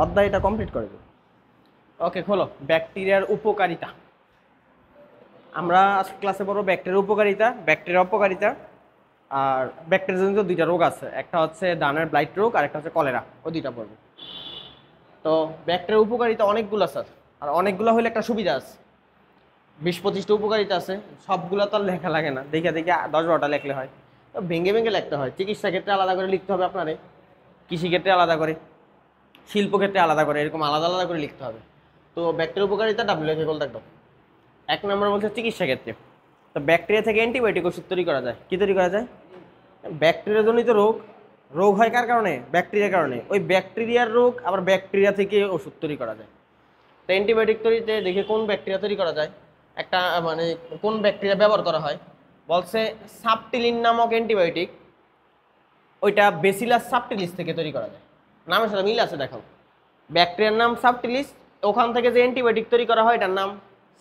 অধ্যায়টা কমপ্লিট করে দেবো। ওকে, খোলো ব্যাকটেরিয়ার উপকারিতা। আমরা আজকে ক্লাসে পড়বো ব্যাকটেরিয়ার উপকারিতা, ব্যাকটেরিয়ার অপকারিতা। আর ব্যাকটেরিয়াজনিত দুইটা রোগ আছে, একটা হচ্ছে ডানার ব্লাইট রোগ আর একটা হচ্ছে কলেরা, ওই দুইটা পড়বো। তো ব্যাকটেরিয়ার উপকারিতা অনেকগুলো আছে, আর অনেকগুলো হলে একটা সুবিধা আছে, 20-25টা উপকারিতা আছে, সবগুলো তো আর লেখা লাগে না, দেখে দেখে 10-12টা লেখলে হয়, তো ভেঙে ভেঙে লিখতে হয়। চিকিৎসা ক্ষেত্রে আলাদা করে লিখতে হবে আপনারে, কৃষিক্ষেত্রে আলাদা করে, শিল্পক্ষেত্রে আলাদা করে, এরকম আলাদা আলাদা করে লিখতে হবে। তো ব্যাকটেরিয়ার উপকারিতা ডাব্লিউএইচও বলতে একদম 1 নম্বর বলছে চিকিৎসা ক্ষেত্রে। তো ব্যাকটেরিয়া থেকে অ্যান্টিবায়োটিক ওষুধ তৈরি করা যায়। কি তৈরি করা যায়? ব্যাকটেরিয়াজনিত রোগ, রোগ হয় কার কারণে? ব্যাকটেরিয়ার কারণে। ওই ব্যাকটেরিয়ার রোগ আবার ব্যাকটেরিয়া থেকে ওষুধ তৈরি করা যায়। তো অ্যান্টিবায়োটিক তৈরিতে দেখে কোন ব্যাকটেরিয়া তৈরি করা যায়, একটা মানে কোন ব্যাকটেরিয়া ব্যবহার করা হয়, বলছে সাবটিলিন নামক অ্যান্টিবায়োটিক, ওইটা বেসিলাস সাবটিলিস থেকে তৈরি করা যায়। নামের সাথে মিল আছে দেখো, ব্যাকটেরিয়ার নাম সাবটিলিস, ওখান থেকে যে অ্যান্টিবায়োটিক তৈরি করা হয় এটার নাম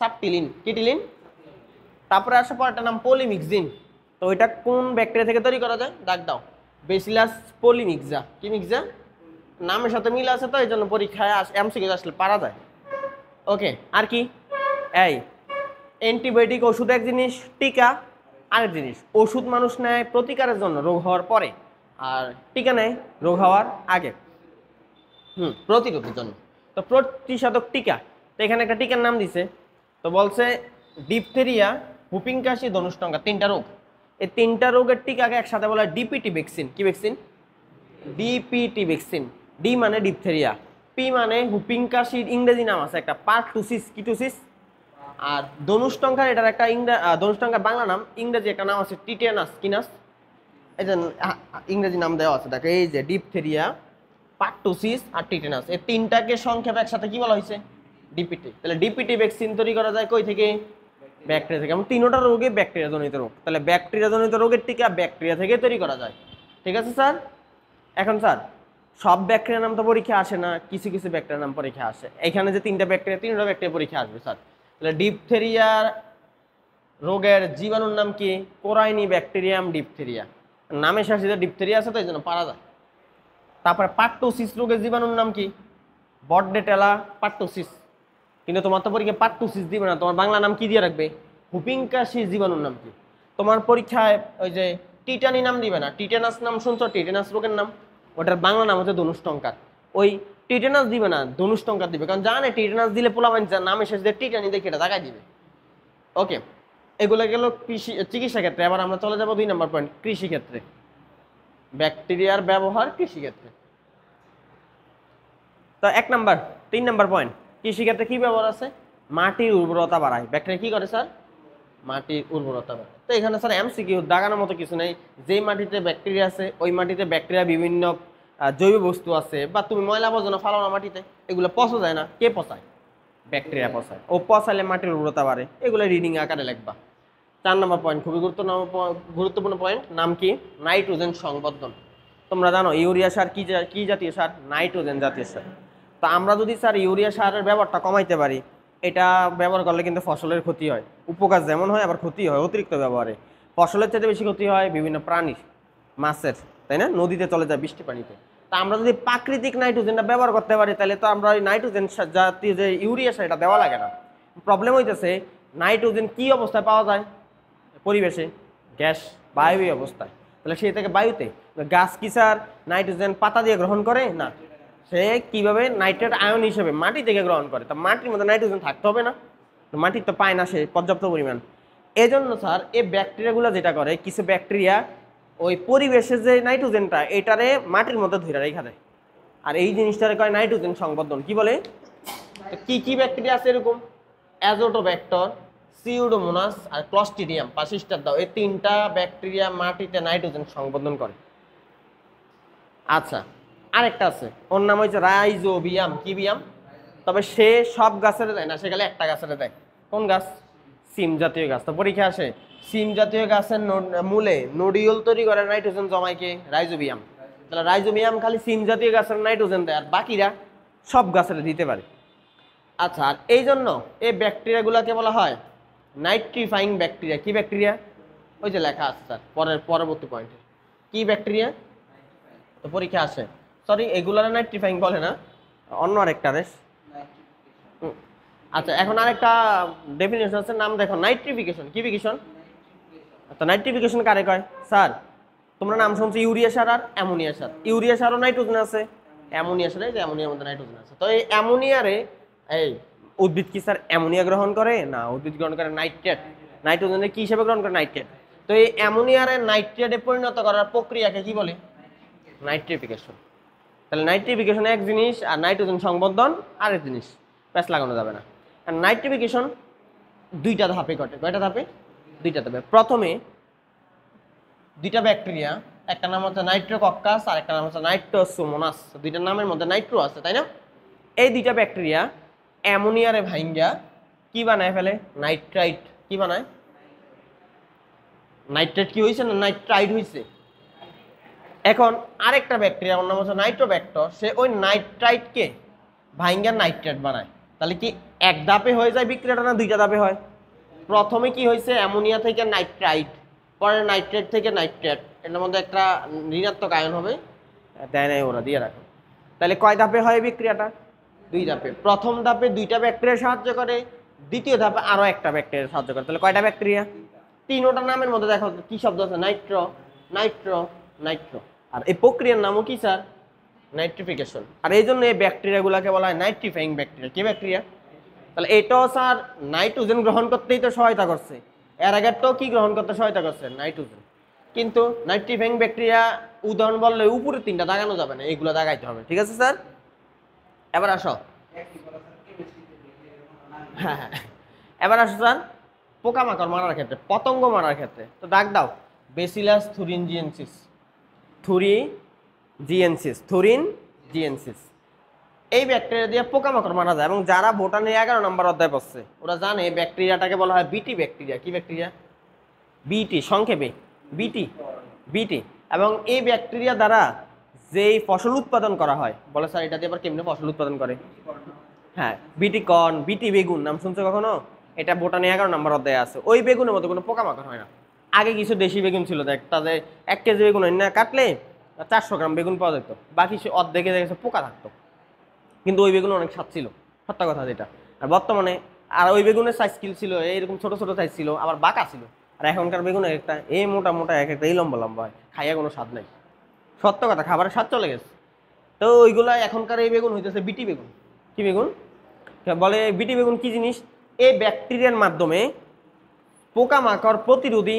সাবটিলিন। কিটিলিন। তারপরে আসে পরেরটার নাম পলিমিক্সিন। তো ওইটা কোন ব্যাকটেরিয়া থেকে তৈরি করা যায়? দাগ দাও, বেসিলাস পলিমিক্সা। কি মিক্সা? নামের সাথে মিল আছে, তো এই জন্য পরীক্ষায় এমসিকিউ আসলে পারা যায়। ওকে, আর কি? এই অ্যান্টিবায়োটিক ওষুধ এক জিনিস, টিকা আরেক জিনিস। ওষুধ মানুষ নেয় প্রতিকারের জন্য, রোগ হওয়ার পরে, আর টিকা নেয় রোগ হওয়ার আগে, প্রতিরোধের জন্য। তো প্রতিষেধক টিকা, তো এখানে একটা টিকার নাম দিছে। তো বলছে ডিপথেরিয়া, হুপিং কাশি, ধনুষ্টঙ্কা, 3টা রোগ। এই 3টা রোগের টিকাকে একসাথে বলা হয় ডিপিটি ভ্যাকসিন। কি ভ্যাকসিন? DPT vaccine. ডি মানে ডিপথেরিয়া, পি মানে হুপিং কাশির ইংরেজি নাম আছে একটা, পারটুসিস। কিটুসিস। আর ধনুষ্টঙ্কার এটার একটা ধনুষ্টঙ্কার বাংলা নাম, ইংরেজি একটা নাম আছে টিটেনাস। কিনাস। এই যে ইংরেজি নাম দেওয়া আছে দেখো, এই যে ডিপথেরিয়া, পারটুসিস আর টিটেনাস, এই 3টাকে সংক্ষেপে একসাথে কি বলা হয়েছে? ডিপিটি। তাহলে ডিপিটি ভ্যাকসিন তৈরি করা যায় কই থেকে? ব্যাকটেরিয়া থেকে। এবং 3টা রোগে ব্যাকটেরিয়া জনিত রোগ, তাহলে ব্যাকটেরিয়া জনিত রোগের টিকা ব্যাকটেরিয়া থেকে তৈরি করা যায়। ঠিক আছে স্যার? এখন স্যার সব ব্যাকটেরিয়ার নাম তো পরীক্ষা আসে না, কিছু কিছু ব্যাকটেরিয়ার নাম পরীক্ষা আসে। এখানে যে 3টা ব্যাকটেরিয়া, 3টা ব্যাকটেরিয়া পরীক্ষা আসবে স্যার। তাহলে ডিপথেরিয়ার রোগের জীবাণুর নাম কি? কোরাইনি ব্যাকটেরিয়াম ডিপথেরিয়া। নামে শাসিত ডিপথেরিয়া আছে, তো এই জন্য পারা যায়। তারপরে পার্টুসিস রোগের জীবাণুর নাম কি? বর্ডেটেলা পার্টুসিস। কিন্তু তোমার তো পরীক্ষায় পার্টুসিস দিবে না, তোমার বাংলা নাম কি দিয়ে রাখবে? হুপিং কাশির জীবাণুর নাম কি? তোমার পরীক্ষায় ওই যে টিটানি নাম দিবে না, টিটেনাস নাম শুনছো, টিটেনাস রোগের নাম, ওটার বাংলা নাম হচ্ছে ধনুষ্টঙ্কার। ওই টিটেনাস দিবে না, ধনুষ্টঙ্কার দিবে, কারণ জানে টিটেনাস দিলে পোলাবেন নামে শেষ দিয়ে টিটানি দেখে এটা দেখাই দিবে। ওকে, এগুলো গেল কৃষি চিকিৎসা ক্ষেত্রে। এবার আমরা চলে যাব 2 নম্বর পয়েন্ট, কৃষিক্ষেত্রে। ব্যাকটেরিয়ার ব্যবহার কৃষিক্ষেত্রে। তো 3 নম্বর পয়েন্ট, কৃষিক্ষেত্রে কি ব্যবহার আছে? মাটির উর্বরতা বাড়ায়। ব্যাকটেরিয়া কি করে স্যার? মাটির উর্বরতা বাড়ায়। তো এখানে স্যার এমসিকিউ দাগানোর মতো কিছু নেই, যেই মাটিতে ব্যাকটেরিয়া আছে ওই মাটিতে ব্যাকটেরিয়া বিভিন্ন জৈব বস্তু আছে, বা তুমি ময়লা আবর্জনা ফালাও না মাটিতে, এগুলো পচা যায় না, কে পচায়? ব্যাকটেরিয়া পচায়। ও পচাইলে মাটির উর্বরতা বাড়ে, এগুলো রিডিং আকারে লিখবা। 4 নম্বর পয়েন্ট, খুবই গুরুত্বপূর্ণ পয়েন্ট, নাম কি? নাইট্রোজেন সংবর্ধন। তোমরা জানো ইউরিয়া সার কি জাতীয় সার? নাইট্রোজেন জাতীয় সার। তো আমরা যদি স্যার ইউরিয়া সারের ব্যবহারটা কমাইতে পারি, এটা ব্যবহার করলে কিন্তু ফসলের ক্ষতি হয়, উপকার যেমন হয় আবার ক্ষতি হয় অতিরিক্ত ব্যবহারে। ফসলের চাইতে বেশি ক্ষতি হয় বিভিন্ন প্রাণীর, মাছের, তাই না? নদীতে চলে যায় বৃষ্টি পানিতে। তা আমরা যদি প্রাকৃতিক নাইট্রোজেনটা ব্যবহার করতে পারি, তাহলে তো আমরা ওই নাইট্রোজেন জাতীয় যে ইউরিয়া সার, এটা দেওয়া লাগে না। প্রবলেম হইতেছে নাইট্রোজেন কি অবস্থায় পাওয়া যায়? পরিবেশে, গ্যাস, বায়ু অবস্থায়। তাহলে সেই থেকে বায়ুতে। গাছ কি স্যার নাইট্রোজেন পাতা দিয়ে গ্রহণ করে না? সে কিভাবে নাইট্রেট আয়ন হিসেবে মাটি থেকে গ্রহণ করে। তা মাটির মধ্যে নাইট্রোজেন থাকতে হবে না? মাটির তো পায় না সে পর্যাপ্ত পরিমাণ। এজন্য স্যার এই ব্যাকটেরিয়াগুলো যেটা করে, কিছু ব্যাকটেরিয়া ওই পরিবেশের যে নাইট্রোজেনটা এটারে মাটির মধ্যে ধরে রেখা দেয়, আর এই জিনিসটারে কয় নাইট্রোজেন সংবর্ধন। কি বলে? তো কি ব্যাকটেরিয়া আছে এরকম? অ্যাজোটোব্যাক্টর, সিউডোমোনাস আর ক্লস্ট্রিডিয়াম। পাশিস্টার দাও, এই 3টা ব্যাকটেরিয়া মাটিতে নাইট্রোজেন সংবর্ধন করে। আচ্ছা, আরেকটা আছে, ওর নাম হচ্ছে রাইজোবিয়াম। কি বিয়াম? তবে সে সব গাছের দেয় না, সে খালি একটা গাছের দেয়। কোন গাছ? সিম জাতীয় গাছ। তো পরীক্ষা আসে সিম জাতীয় গাছের মূলে নোডিউল তৈরি করে নাইট্রোজেন জমায় কে? রাইজোবিয়াম। তাহলে রাইজোবিয়াম খালি সিম জাতীয় গাছের নাইট্রোজেন দেয়, আর বাকিরা সব গাছের দিতে পারে। আচ্ছা, আর এই জন্য এই ব্যাকটেরিয়াগুলোকে বলা হয় নাইট্রিফাইং ব্যাকটেরিয়া। কি ব্যাকটেরিয়া? ওই যে লেখা আছে স্যার পরবর্তী পয়েন্টে, কি ব্যাকটেরিয়া? তো পরীক্ষা আসে, সরি এগুলার নাইট্রিফাইং বলে না, অন্য আরেকটা রেস। আচ্ছা এখন আরেকটা ডেফিনেশন আছে, নাম দেখো, নাইট্রিফিকেশন। কি ফিকেশন? আচ্ছা নাইট্রিফিকেশন কারে কয় স্যার? তোমরা নাম শুনছো ইউরিয়া সার আর অ্যামোনিয়া সার। ইউরিয়া সারও নাইট্রোজেন আছে, অ্যামোনিয়া সারে যে অ্যামোনিয়ার মধ্যে নাইট্রোজেন আছে। তো এই অ্যামোনিয়ারে এই উদ্ভিদ কি স্যার অ্যামোনিয়া গ্রহণ করে? না, উদ্ভিদ গ্রহণ করে নাইট্রেট। নাইট্রোজেনের কি হিসেবে গ্রহণ করে? নাইট্রেট। তো এই অ্যামোনিয়ারে নাইট্রেটে পরিণত করার প্রক্রিয়াকে কি বলে? নাইট্রিফিকেশন। তাহলে নাইট্রিফিকেশন এক জিনিস আর নাইট্রোজেন সংবর্ধন আরেক জিনিস, প্যাচ লাগানো যাবে না। আর নাইট্রিফিকেশন দুইটা ধাপে ঘটে। কয়টা ধাপে? দুইটা ধাপে। প্রথমে দুইটা ব্যাকটেরিয়া, একটা নাম হচ্ছে নাইট্রোকক্কাস আর একটা নাম হচ্ছে নাইট্রোসোমোনাস, দুইটার নামের মধ্যে নাইট্রো আছে তাই না? এই দুইটা ব্যাকটেরিয়া অ্যামোনিয়ারে ভাইঙ্গা কি বানায় ফেলে? নাইট্রাইট। কি বানায়? নাইট্রেট কি হয়েছে না নাইট্রাইট হয়েছে। এখন আরেকটা ব্যাকটেরিয়া, ওর নাম হচ্ছে নাইট্রোব্যাক্টর, সে ওই নাইট্রাইটকে ভাইঙ্গা নাইট্রেট বানায়। তাহলে কি এক ধাপে হয়ে যায় বিক্রিয়াটা না দুইটা ধাপে হয়? প্রথমে কি হয়েছে? অ্যামোনিয়া থেকে নাইট্রাইট, পরে নাইট্রেট থেকে নাইট্রেট, এটার মধ্যে একটা ঋণাত্মক আয়ন হবে, দেয় নাই ওরা, দিয়ে রাখো। তাহলে কয় ধাপে হয় বিক্রিয়াটা? দুই ধাপে। প্রথম ধাপে দুইটা ব্যাকটেরিয়া সাহায্য করে, দ্বিতীয় ধাপে আরো একটা ব্যাকটেরিয়া সাহায্য করে। তাহলে কয়টা ব্যাকটেরিয়া? তিনোটা নামের মধ্যে দেখো কি শব্দ আছে? Nitro, Nitro, Nitro. আর এই প্রক্রিয়ার নামও কি স্যার? নাইট্রিফিকেশন। আর এই জন্য এই ব্যাকটেরিয়াগুলোকে বলা হয় নাইট্রিফাইং ব্যাকটেরিয়া। কি ব্যাকটেরিয়া? তাহলে এটাও স্যার নাইট্রোজেন গ্রহণ করতেই তো সহায়তা করছে, এর আগেরটাও কি গ্রহণ করতে সহায়তা করছে? নাইট্রোজেন। কিন্তু নাইট্রিফাইং ব্যাকটেরিয়া উদাহরণ বললে উপরে তিনটা দাগানো যাবে না, এইগুলো দাগাইতে হবে। ঠিক আছে স্যার? এবার আসো, হ্যাঁ হ্যাঁ, এবার আসো স্যার পোকামাকড় মারার ক্ষেত্রে, পতঙ্গ মারার ক্ষেত্রে। তো ডাক দাও বেসিলাস থুরিনজিয়েন্সিস। থুরিনজিয়েন্সিস এই ব্যাকটেরিয়া দিয়ে পোকামাকড় মারা যায়। এবং যারা বোটানি 11 নম্বর অধ্যায় পড়ছে ওরা জানে এই ব্যাকটেরিয়াটাকে বলা হয় বিটি ব্যাকটেরিয়া। কি ব্যাকটেরিয়া? বিটি, সংক্ষেপে বিটি, বিটি। এবং এই ব্যাকটেরিয়া দ্বারা যেই ফসল উৎপাদন করা হয়, বলে স্যার এটা দিয়ে আবার কেমনে ফসল উৎপাদন করে? হ্যাঁ, বিটি কর্ন, বিটি বেগুন নাম শুনছো কখনো? এটা বোটানি 11 নম্বর অধ্যায়ে আছে। ওই বেগুনের মধ্যে কোনো পোকামাকড় হয় না। আগে কিছু দেশি বেগুন ছিল, দেখ তাদের 1 কেজি বেগুন না কাটলে 400 গ্রাম বেগুন পাওয়া যেত, বাকি অর্ধেকে দেখেছে পোকা থাকতো। কিন্তু ওই বেগুন অনেক স্বাদ ছিল, সত্য কথা যেটা। আর বর্তমানে আর ওই বেগুনের সাইজ স্কিল ছিল এইরকম ছোট ছোট সাইজ ছিল, আবার বাঁকা ছিল। আর এখনকার বেগুন একটা এই মোটা মোটা, এক একটা এই লম্বা লম্বা হয়, খাইয়া কোনো স্বাদ নাই। সত্য কথা, খাবারের স্বাদ চলে গেছে। তো ওইগুলা এখনকার এই বেগুন হইতেছে বিটি বেগুন। কি বেগুন বলে? বিটি বেগুন কি জিনিস? এই ব্যাকটেরিয়ার মাধ্যমে পোকামাকড় প্রতিরোধী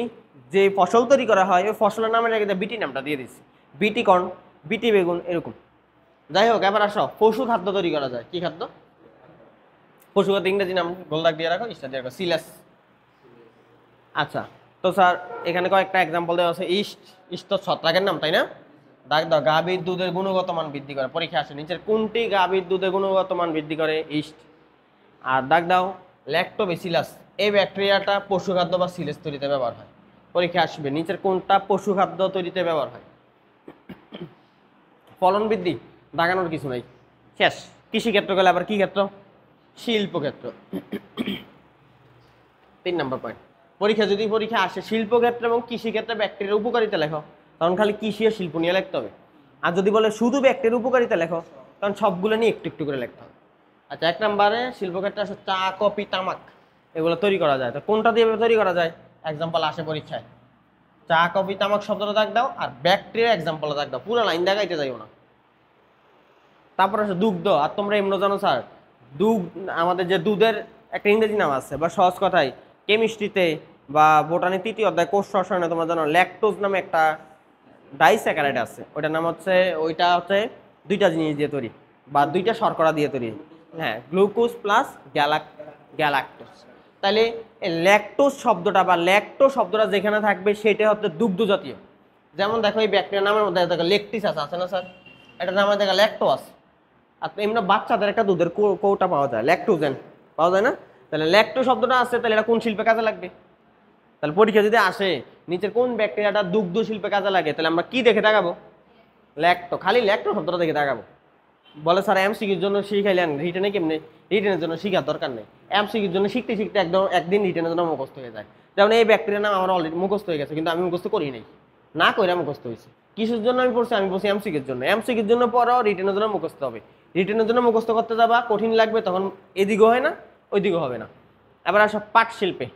যে ফসল তৈরি করা হয়, ওই ফসলের নামে রেখে বিটি নামটা দিয়ে দিচ্ছি, বিটি কর্ন, বিটি বেগুন এরকম। যাই হোক, এবার আসো পশু খাদ্য তৈরি করা যায়। কি খাদ্য? পশু খাদ্য ইংরেজি নাম গোল দাগ দিয়ে রাখো, স্টার দিয়ে রাখো, সিলাস। আচ্ছা, তো স্যার এখানে কয়েকটা এক্সাম্পল দেওয়া আছে। ইস্ট, ইস্ট তো ছত্রাকের নাম তাই না? দাগ দাও, গাভীর দুধের গুণগত মান বৃদ্ধি করে। পরীক্ষা আসে নিচের কোনটি গাভীর দুধের গুণগত মান বৃদ্ধি করে? ইস্ট। আর দাগ দাও ল্যাক্টোবেসিলাস, এই ব্যাকটেরিয়াটা পশু খাদ্য বা সিলেস তৈরিতে ব্যবহার হয়। পরীক্ষা আসবে নিচের কোনটা পশু খাদ্য তৈরিতে ব্যবহার হয়? ফলন বৃদ্ধি, দাগানোর কিছু নাই, শেষ। কৃষিক্ষেত্র গেলে আবার কি ক্ষেত্র? শিল্পক্ষেত্র। 3 নম্বর পয়েন্ট। পরীক্ষা যদি পরীক্ষা আসে শিল্পক্ষেত্রে এবং কৃষিক্ষেত্রে ব্যাকটেরিয়ার উপকারিতা লেখো, তখন খালি কৃষি ও শিল্প নিয়ে লিখতে হবে। আর যদি বলে শুধু ব্যাকটেরিয়ার উপকারিতা লেখো, তখন সবগুলো নিয়ে একটু একটু করে লিখতে হবে। আচ্ছা, 1 নম্বরে শিল্পক্ষেত্রে আসে চা, কফি, তামাক, এগুলো তৈরি করা যায়। তো কোনটা দিয়ে তৈরি করা যায়? এক্সাম্পল আসে পরীক্ষায়, চা, কফি, তামাক শব্দটা দাগ দাও আর ব্যাকটেরিয়া এক্সাম্পল দাগ দাও, পুরো লাইন দাগাইতে যাইও না। তারপর আসে দুগ্ধ। আর তোমরা এমন জানো স্যার, দুধ আমাদের যে দুধের একটা ইংরেজি নাম আছে, বা সহজ কথায় কেমিস্ট্রিতে বা বোটানি 3য় অধ্যায় কোষ রসায়নে তোমরা জানো ল্যাকটোজ নামে একটা ডাইস্যাকারাইড আছে। ওইটার নাম হচ্ছে, ওইটা হচ্ছে দুইটা জিনিস দিয়ে তৈরি বা দুইটা শর্করা দিয়ে তৈরি। হ্যাঁ, গ্লুকোজ প্লাস গ্যালাক্টোজ। তাহলে এই ল্যাকটোজ শব্দটা বা ল্যাকটো শব্দটা যেখানে থাকবে সেটা হচ্ছে দুগ্ধ জাতীয়। যেমন দেখো এই ব্যাকটেরিয়া নামের মধ্যে দেখো লেকটিস আছে না স্যার? এটার নামে দেখো ল্যাকটো আছে। আর এমনি বাচ্চাদের একটা দুধের কৌটা পাওয়া যায়, ল্যাকটোজেন পাওয়া যায় না? তাহলে ল্যাকটো শব্দটা আছে, তাহলে এটা কোন শিল্পে কাজে লাগবে? তাহলে পরীক্ষা যদি আসে নিচের কোন ব্যাকটেরিয়াটা দুগ্ধ শিল্পে কাজে লাগে, তাহলে আমরা কি দেখে দেখাবো? ল্যাকটো, খালি ল্যাকটো শব্দটা দেখে দেখাবো। বলে স্যার এমসিকিউর জন্য শিখাইলেন, রিটেনে কেমনে? রিটেনের জন্য শিখার দরকার নেই, এমসিকিউর জন্য শিখতে শিখতে একদিন রিটেনের জন্য মুখস্থ হয়ে যায়। যেমন এই ব্যাকটেরিয়ার নাম আমার অলরেডি মুখস্থ হয়ে গেছে, কিন্তু আমি মুখস্থ করি নাই, না করে মুখস্থ হয়েছে। কিসের জন্য আমি পড়ছি? আমি পড়ছি এমসিকিউর জন্য। এমসিকিউর জন্য পড়াও রিটেনের জন্য মুখস্থ হবে। রিটেনের জন্য মুখস্থ করতে যাবা কঠিন লাগবে, তখন এদিকেও হয় না ওইদিকেও হবে না। এবার আসো পাট শিল্পে।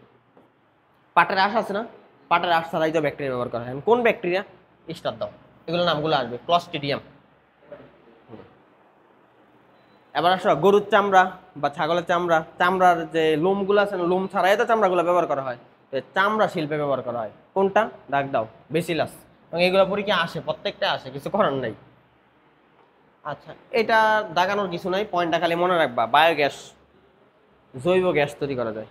পাটের আঁশ আছে না, পাটের আঁশ ছাড়াই তো ব্যাকটেরিয়া ব্যবহার করা হয়। কোন ব্যাকটেরিয়া? স্টার দাও, এগুলো নামগুলো আসবে। ক্লস্ট্রিডিয়াম। এবার আসো গরুর চামড়া বা ছাগলের চামড়া, চামড়ার যে লোমগুলো আছে না, লোম ছাড়াই তো চামড়াগুলো ব্যবহার করা হয়, তো চামড়া শিল্পে ব্যবহার করা হয়। কোনটা? দাগ দাও, বেসিলাস। এবং এগুলো পরীক্ষা আসে, প্রত্যেকটা আসে, কিছু করার নাই। আচ্ছা, এটা দাগানোর কিছু নাই, পয়েন্টটা খালি মনে রাখবা। বায়োগ্যাস, জৈব গ্যাস তৈরি করা যায়।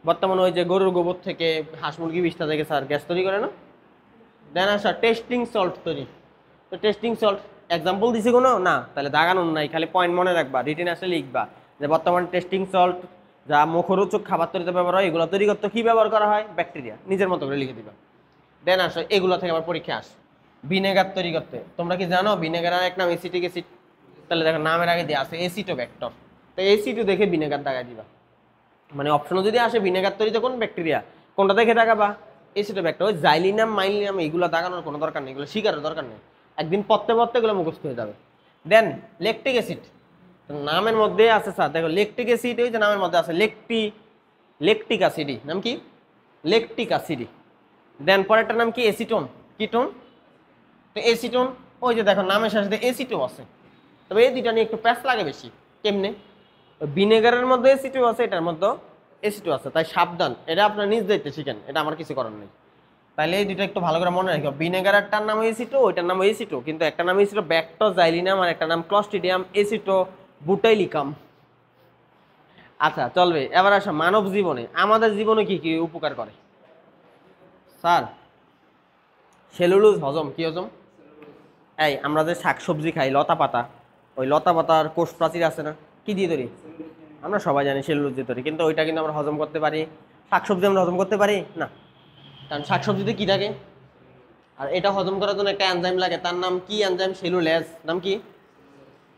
বর্তমানে ওই যে গরুর গোবর থেকে, হাঁস মুরগি বিষ্ঠা থেকে স্যার গ্যাস তৈরি করে না। দেন আসা টেস্টিং সল্ট তৈরি। তো টেস্টিং সল্ট এক্সাম্পল দিছি কোনো না, তাহলে দাগানোর নাই, খালি পয়েন্ট মনে রাখবা, রিটেন আসলে লিখবা যে বর্তমানে টেস্টিং সল্ট যা মুখরোচক খাবার তৈরিতে ব্যবহার হয়, এগুলো তৈরি করতে কি ব্যবহার করা হয়? ব্যাকটেরিয়া। নিজের মতো করে লিখে দিবা। দেন আসো এগুলো থেকে আবার পরীক্ষা আস। ভিনেগার তৈরি করতে তোমরা কি জানো ভিনেগার এক নাম এসিটিক অ্যাসিড? তাহলে দেখো নামের আগে দিয়ে আছে এসিটোব্যাক্টর, তো এসিটো দেখে ভিনেগার দাগাই দিবা। মানে অপশনও যদি আসে ভিনেগার তৈরিতে কোন ব্যাকটেরিয়া, কোনটা দেখে দাগাবা? এসিটোব্যাক্টর। ওই জাইলিনাম মাইলিনাম এগুলো দাগানোর কোনো দরকার নেই, এগুলো শিকারের দরকার নেই, একদিন পড়তে পড়তে এগুলো মুখস্থ হয়ে যাবে। দেন ল্যাকটিক অ্যাসিড, নামের মধ্যে আছে স্যার, দেখো ল্যাকটিক অ্যাসিড, ওই যে নামের মধ্যে আছে ল্যাকটিক অ্যাসিডি, নাম কি? ল্যাকটিক অ্যাসিডি। দেন পরেরটার নাম কি? এসিটোন। কিটোন। তো এসিটোন, ওই যে দেখো নামের সাথে এসিটো আছে, তবে এই দুইটা নিয়ে একটু প্যাচ লাগে বেশি। কেমনে? ভিনেগারের মধ্যে এসিটো আছে, এটার মধ্যে এসিটো আছে, তাই সাবধান, এটা আপনার নিজ দায়িত্বে শিখেন, এটা আমার কিছু করার নেই। তাহলে এই দুটো একটু ভালো করে মনে রাখো, ভিনেগারটার নাম এসিটো, ওইটার নাম এসিটো, কিন্তু একটা নাম এসিটো ব্যাক্টোজাইলিনাম আর একটা নাম ক্লস্ট্রিডিয়াম এসিটো বুটাইলিকাম। আচ্ছা চলবে। এবার আসো মানব জীবনে, আমাদের জীবনে কি কি উপকার করে স্যার? সেলুলোজ হজম। কি হজম? এই আমরা যে শাকসবজি খাই, লতা পাতা, ওই লতা পাতার কোষ প্রাচীর আছে না, কি দিয়ে তৈরি? আমরা সবাই জানি সেলুলোজ দিয়ে তৈরি, কিন্তু ওইটা কিন্তু আমরা হজম করতে পারি। শাকসবজি আমরা হজম করতে পারি না, কারণ শাকসবজিতে কি থাকে? আর এটা হজম করার জন্য একটা এনজাইম লাগে, তার নাম কি? Enzyme cellulose. নাম কি?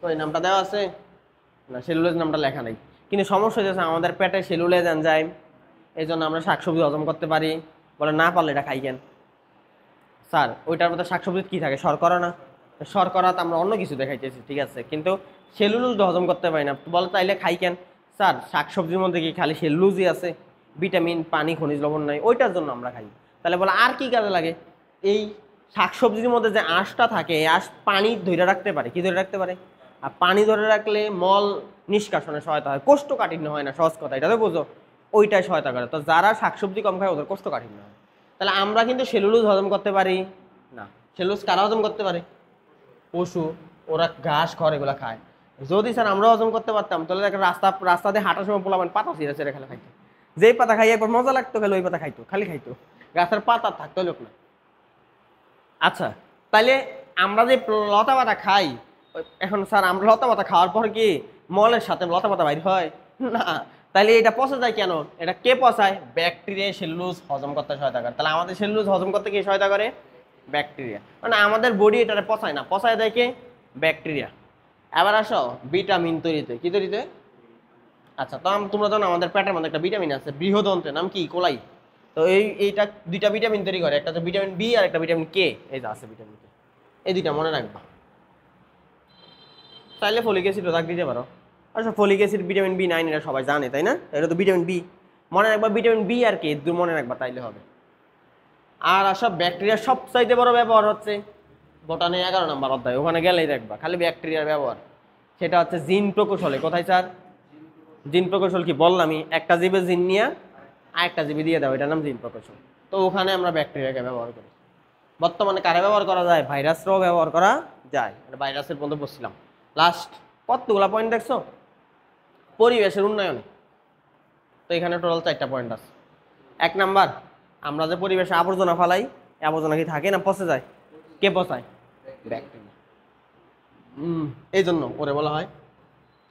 ওই নামটা দেওয়া আছে না, সেলুলোজ নামটা লেখা নেই। কিন্তু সমস্যা হচ্ছে আমাদের পেটে সেলুলোজ এনজাইম, এই জন্য আমরা শাকসবজি হজম করতে পারি। বলে না পারলে এটা খাই কেন স্যার? ওইটার মধ্যে শাকসবজি কি থাকে? শর্করা না? শর্করা তো আমরা অন্য কিছু দেখাইতেছি, ঠিক আছে, কিন্তু সেলুলোজ হজম করতে পারি না। বলে তাইলে খাই কেন স্যার? শাকসবজির মধ্যে কি খালি সেলুলোজই আছে? ভিটামিন, পানি, খনিজ লবণ নাই, ওইটার জন্য আমরা খাই। তাহলে বলে আর কি কাজে লাগে? এই শাকসবজির মধ্যে যে আঁশটা থাকে, এই আঁশ পানি ধরে রাখতে পারে। কি ধরে রাখতে পারে? আর পানি ধরে রাখলে মল নিষ্কাশনে সহায়তা হয়, কোষ্ঠকাঠিন্য হয় না, সহজ কথা, এটা তো বোঝো। ওইটাই সহায়তা করে। তো যারা শাকসবজি কম খায় ওদের কোষ্ঠকাঠিন্য হয়। তাহলে আমরা কিন্তু সেলুলোজ হজম করতে পারি না। সেলুলোজ কারা হজম করতে পারে? পশু, ওরা ঘাস খড় এগুলো খায়। যদি স্যার আমরা হজম করতে পারতাম, তাহলে রাস্তা দিয়ে হাঁটার সময় পোলাবেন পাতা ছিঁড়ে ছিঁড়ে খেলে খাইতো। যেই পাতা খাই একবার মজা লাগতো, খেলে ওই পাতা খাইতো, খালি খাইতো, গাছের পাতা থাকতো লোক না। আচ্ছা, তাইলে আমরা যে লতা পাতা খাই, এখন স্যার আমরা লতা পাতা খাওয়ার পর কি মলের সাথে লতা পাতা বাইর হয় না? তাইলে এটা পচা যায় কেন? এটা কে পচায়? ব্যাকটেরিয়া সেলুলোজ হজম করতে সহায়তা করে। তাহলে আমাদের সেলুলোজ হজম করতে কে সহায়তা করে? ব্যাকটেরিয়া। মানে আমাদের বডি এটা পচায় না, পচায় দেয় কে? ব্যাকটেরিয়া। এবার আসো ভিটামিন তৈরিতে। কি তৈরিতে? আচ্ছা, তো তোমরা জানো আমাদের পেটের মধ্যে একটা ভিটামিন আছে বৃহদন্ত্রে, নাম কি? কোলাই। তো এইটা দুইটা ভিটামিন তৈরি করে, একটা হচ্ছে ভিটামিন বি আর একটা ভিটামিন কে। এই যে আছে ভিটামিন কে, এই দুইটা মনে রাখবা। চাইলে ফলিক অ্যাসিডও দাগ দিতে পারো। আচ্ছা, ফলিক অ্যাসিড, ভিটামিন বি9 এটা সবাই জানে, তাই না? এটা তো ভিটামিন বি, মনে রাখবা ভিটামিন বি আর কে, দু মনে রাখবা, তাইলে হবে। আর আসব ব্যাকটেরিয়ার সবচাইতে বড় ব্যবহার হচ্ছে বোটানি 11 নম্বর অধ্যায়, ওখানে গেলেই দেখবা খালি ব্যাকটেরিয়ার ব্যবহার। সেটা হচ্ছে জিন প্রকৌশলে। কোথায় স্যার? জিন প্রকৌশল কি বললামই, একটা জীবে জিন নিয়ে আরেকটা জীবে দিয়ে দাও, এটার নাম জিন প্রকৌশল। তো ওখানে আমরা ব্যাকটেরিয়াকে ব্যবহার করি। বর্তমানে কারে ব্যবহার করা যায়? ভাইরাসরাও ব্যবহার করা যায়। ভাইরাসের পর্যন্ত বসছিলাম। লাস্ট কতগুলা পয়েন্ট দেখছো? পরিবেশের উন্নয়নে। তো এখানে টোটাল 4টা পয়েন্ট আছে। 1 নাম্বার, আমরা যে পরিবেশে আবর্জনা ফালাই, আবর্জনা কি থাকে না পচে যায়? কে পচায়? ব্যাকটেরিয়া। এই জন্য ওরে বলা হয়,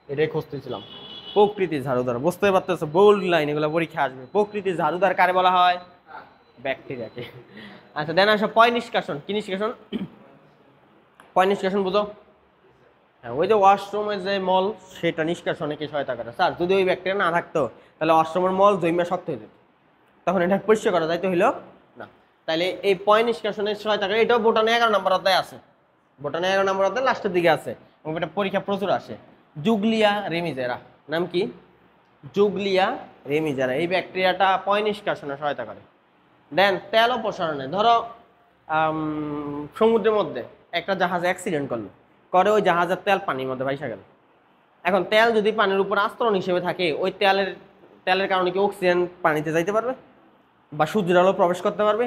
এটাই খুঁজতেছিলাম, প্রকৃতির ঝাড়ুদার। বুঝতে পারতেছো? বোল্ড লাইন, এগুলো পরীক্ষা আসবে। প্রকৃতির ঝাড়ুদার কারে বলা হয়? ব্যাকটেরিয়াকে। আচ্ছা, দেন আসো পয় নিষ্কাশন। কি নিষ্কাশন? পয় নিষ্কাশন বুঝো? হ্যাঁ, ওই যে ওয়াশরুমের যে মল, সেটা নিষ্কাশনে কি সহায়তা করে স্যার? যদি ওই ব্যাকটেরিয়া না থাকতো তাহলে ওয়াশরুমের মল জৈমা শক্ত হয়ে যেত, তখন এটা পরিষ্কার করা যাইতে হইল না। তাহলে এই পয় নিষ্কাশনের সহায়তা এটাও বোটানে 11 নম্বর অধ্যায় আছে। বোটানে 11 নম্বর অধ্যায় লাস্টের দিকে আছে, এবং এটা পরীক্ষা প্রচুর আসে। জুগলিয়া রেমিজেরা। নাম কি? জুগলিয়া রেমিজেরা। এই ব্যাকটেরিয়াটা পয় নিষ্কাশনে সহায়তা করে। দেন তেল অপসারণে, ধরো সমুদ্রের মধ্যে একটা জাহাজে অ্যাক্সিডেন্ট করলো, করে ওই জাহাজের তেল পানির মধ্যে ভাইসা গেল। এখন তেল যদি পানির উপর আস্তরণ হিসেবে থাকে, ওই তেলের কারণে কি অক্সিজেন পানিতে যাইতে পারবে বা সূর্যের আলো প্রবেশ করতে পারবে?